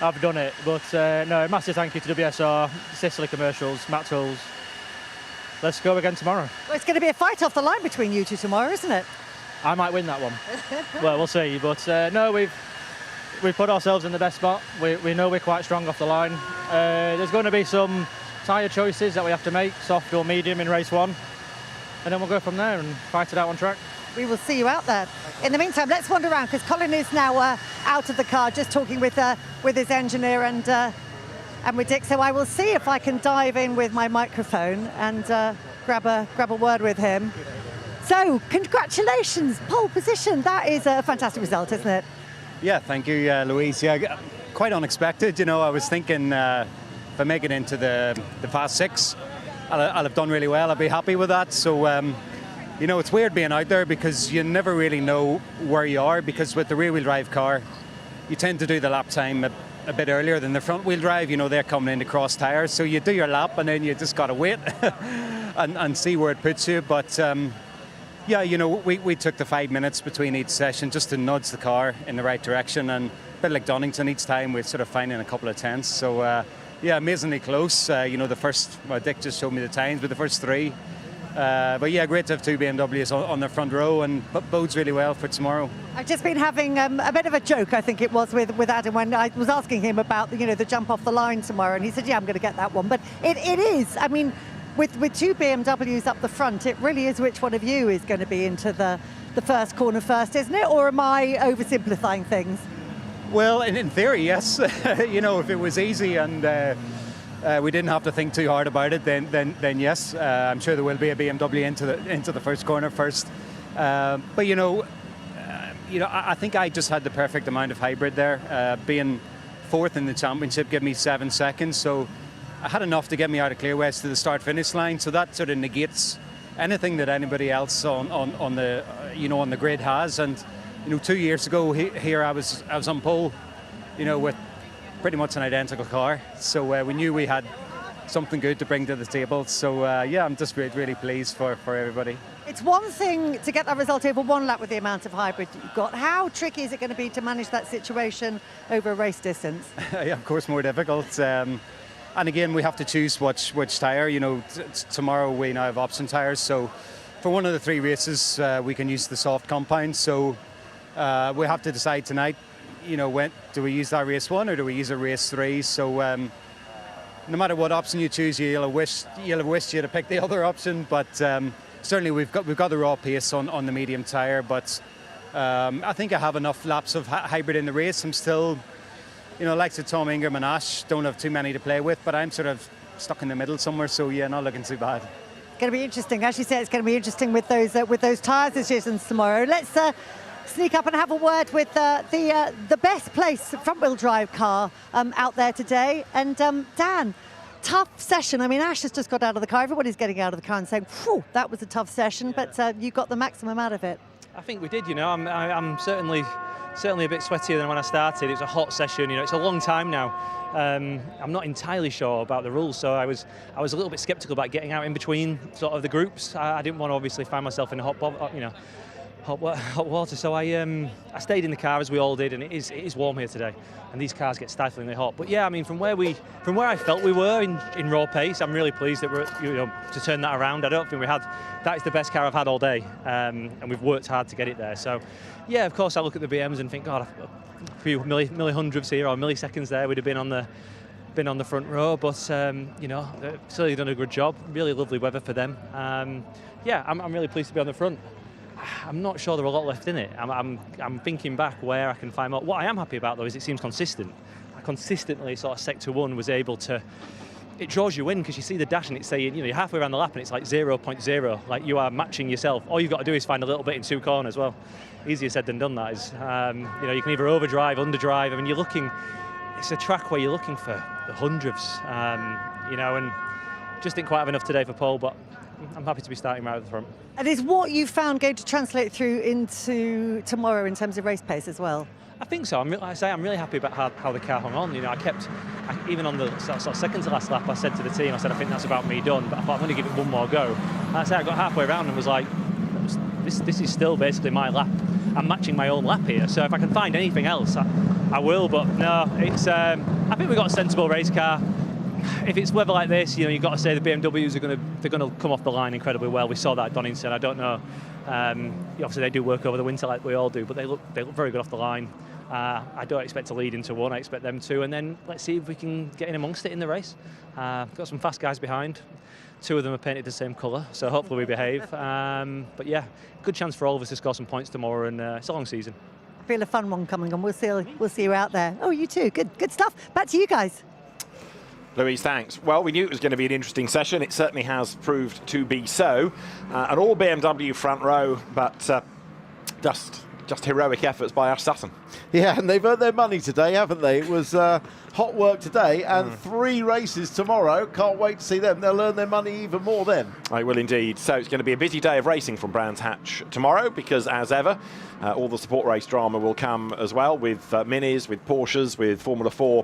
I've done it. But no, massive thank you to WSR, Sicily Commercials, Matt Tools. Let's go again tomorrow. Well, it's going to be a fight off the line between you two tomorrow, isn't it? I might win that one. Well, we'll see. But no, we've put ourselves in the best spot. We know we're quite strong off the line. There's going to be some tyre choices that we have to make, soft or medium in race 1. And then we'll go from there and fight it out on track. We will see you out there. In the meantime, let's wander around because Colin is now out of the car, just talking with his engineer and with Dick. So I will see if I can dive in with my microphone and grab a word with him. So congratulations, pole position. That is a fantastic result, isn't it? Yeah, thank you, Louise. Yeah, quite unexpected. You know, I was thinking if I make it into the Fast 6, I'll have done really well. I'll be happy with that. So. You know, it's weird being out there because you never really know where you are, because with the rear-wheel drive car, you tend to do the lap time a bit earlier than the front-wheel drive. You know, they're coming into cross tyres, so you do your lap and then you just got to wait and see where it puts you. But, yeah, you know, we took the 5 minutes between each session just to nudge the car in the right direction, and a bit like Donington, each time we're sort of finding a couple of tenths. So, yeah, amazingly close. You know, the first, well, Dick just showed me the times, but the first 3. But yeah, great to have 2 BMWs on the front row, and bodes really well for tomorrow. I've just been having a bit of a joke, I think it was, with Adam when I was asking him about the jump off the line tomorrow, and he said, yeah, I'm going to get that one. But it is, I mean, with 2 BMWs up the front, it really is which one of you is going to be into the first corner first, isn't it? Or am I oversimplifying things? Well, in theory, yes. You know, if it was easy and we didn't have to think too hard about it, then yes, I'm sure there will be a BMW into the first corner first. But you know, I think I just had the perfect amount of hybrid there. Being 4th in the championship gave me 7 seconds, so I had enough to get me out of clear west to the start-finish line. So that sort of negates anything that anybody else on the grid has. And you know, 2 years ago here I was on pole, you know, with pretty much an identical car, so we knew we had something good to bring to the table. So yeah, I'm just really pleased for everybody. It's one thing to get that result over 1 lap with the amount of hybrid you've got. How tricky is it going to be to manage that situation over a race distance? Yeah, of course, more difficult. And again, we have to choose which tyre. You know, tomorrow we now have option tyres, so for one of the 3 races we can use the soft compound. So we have to decide tonight. You know, when do we use that race 1 or do we use a race 3? So no matter what option you choose, you'll have wished you had picked the other option. But certainly we've got the raw pace on the medium tyre. But I think I have enough laps of hybrid in the race. I'm still, you know, like Tom Ingram and Ash, don't have too many to play with. But I'm sort of stuck in the middle somewhere. So yeah, not looking too bad. It's going to be interesting. As you said, it's going to be interesting with those tyres decisions tomorrow. Let's sneak up and have a word with the best place front-wheel drive car out there today. And Dan, tough session. I mean, Ash has just got out of the car. Everybody's getting out of the car and saying, "Phew, that was a tough session," but you got the maximum out of it. I think we did. I'm certainly a bit sweatier than when I started. It was a hot session. It's a long time now. I'm not entirely sure about the rules, so I was a little bit sceptical about getting out in between sort of the groups. I didn't want to obviously find myself in a hot water, so I stayed in the car as we all did, and it is warm here today, and these cars get stiflingly hot. But yeah, I mean, from where I felt we were in raw pace, I'm really pleased that we're to turn that around. I don't think that is the best car I've had all day, and we've worked hard to get it there. So yeah, of course I look at the BMs and think, God, a few millihundredths here or milliseconds there would have been on the front row, but they've certainly done a good job. Really lovely weather for them. Yeah, I'm really pleased to be on the front. I'm not sure there are a lot left in it. I'm thinking back where I can find more. What I am happy about though is it seems consistent. I consistently sort of sector 1 was able to. It draws you in because you see the dash and it's saying, you're halfway around the lap and it's like 0.0, like you are matching yourself. All you've got to do is find a little bit in 2 corners. Well, easier said than done, that is. You can either overdrive, underdrive. I mean, it's a track where you're looking for the hundredths, and just didn't quite have enough today for pole, but I'm happy to be starting right at the front. And is what you found going to translate through into tomorrow in terms of race pace as well? I think so. I'm really happy about how the car hung on. Even on the sort of second to last lap, I said to the team, I think that's about me done, but I thought I'm going to give it one more go. And I got halfway around and was like, this is still basically my lap. I'm matching my own lap here, so if I can find anything else, I will. But no, I think we've got a sensible race car. If it's weather like this, you've got to say the BMWs they're going to come off the line incredibly well. We saw that at Donington. I don't know. Obviously, they do work over the winter like we all do, but they look very good off the line. I don't expect to lead into one. I expect them to, and then let's see if we can get in amongst it in the race. Got some fast guys behind. 2 of them are painted the same colour, so hopefully we behave. But yeah, good chance for all of us to score some points tomorrow, and it's a long season. I feel a fun one coming on. We'll see you out there. Oh, you too. Good stuff. Back to you guys. Louise, thanks. Well, we knew it was going to be an interesting session. It certainly has proved to be so. An all BMW front row, but just heroic efforts by Ash Sutton. Yeah, and they've earned their money today, haven't they? It was hot work today and 3 races tomorrow. Can't wait to see them. They'll earn their money even more then. I will indeed. So it's going to be a busy day of racing from Brands Hatch tomorrow because, as ever, all the support race drama will come as well with Minis, with Porsches, with Formula 4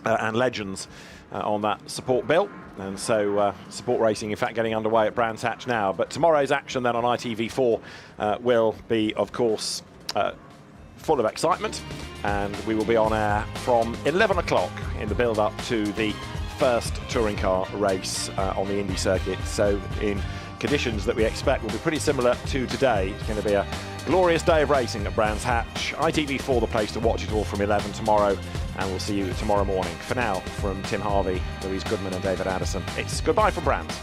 and Legends on that support bill. And so support racing, in fact, getting underway at Brands Hatch now. But tomorrow's action then on ITV4 will be, of course, full of excitement. And we will be on air from 11 o'clock in the build-up to the first touring car race on the Indy circuit. So in conditions that we expect will be pretty similar to today. It's going to be a glorious day of racing at Brands Hatch. ITV4 the place to watch it all from 11 tomorrow, and we'll see you tomorrow morning. For now, from Tim Harvey, Louise Goodman and David Addison, it's goodbye from Brands.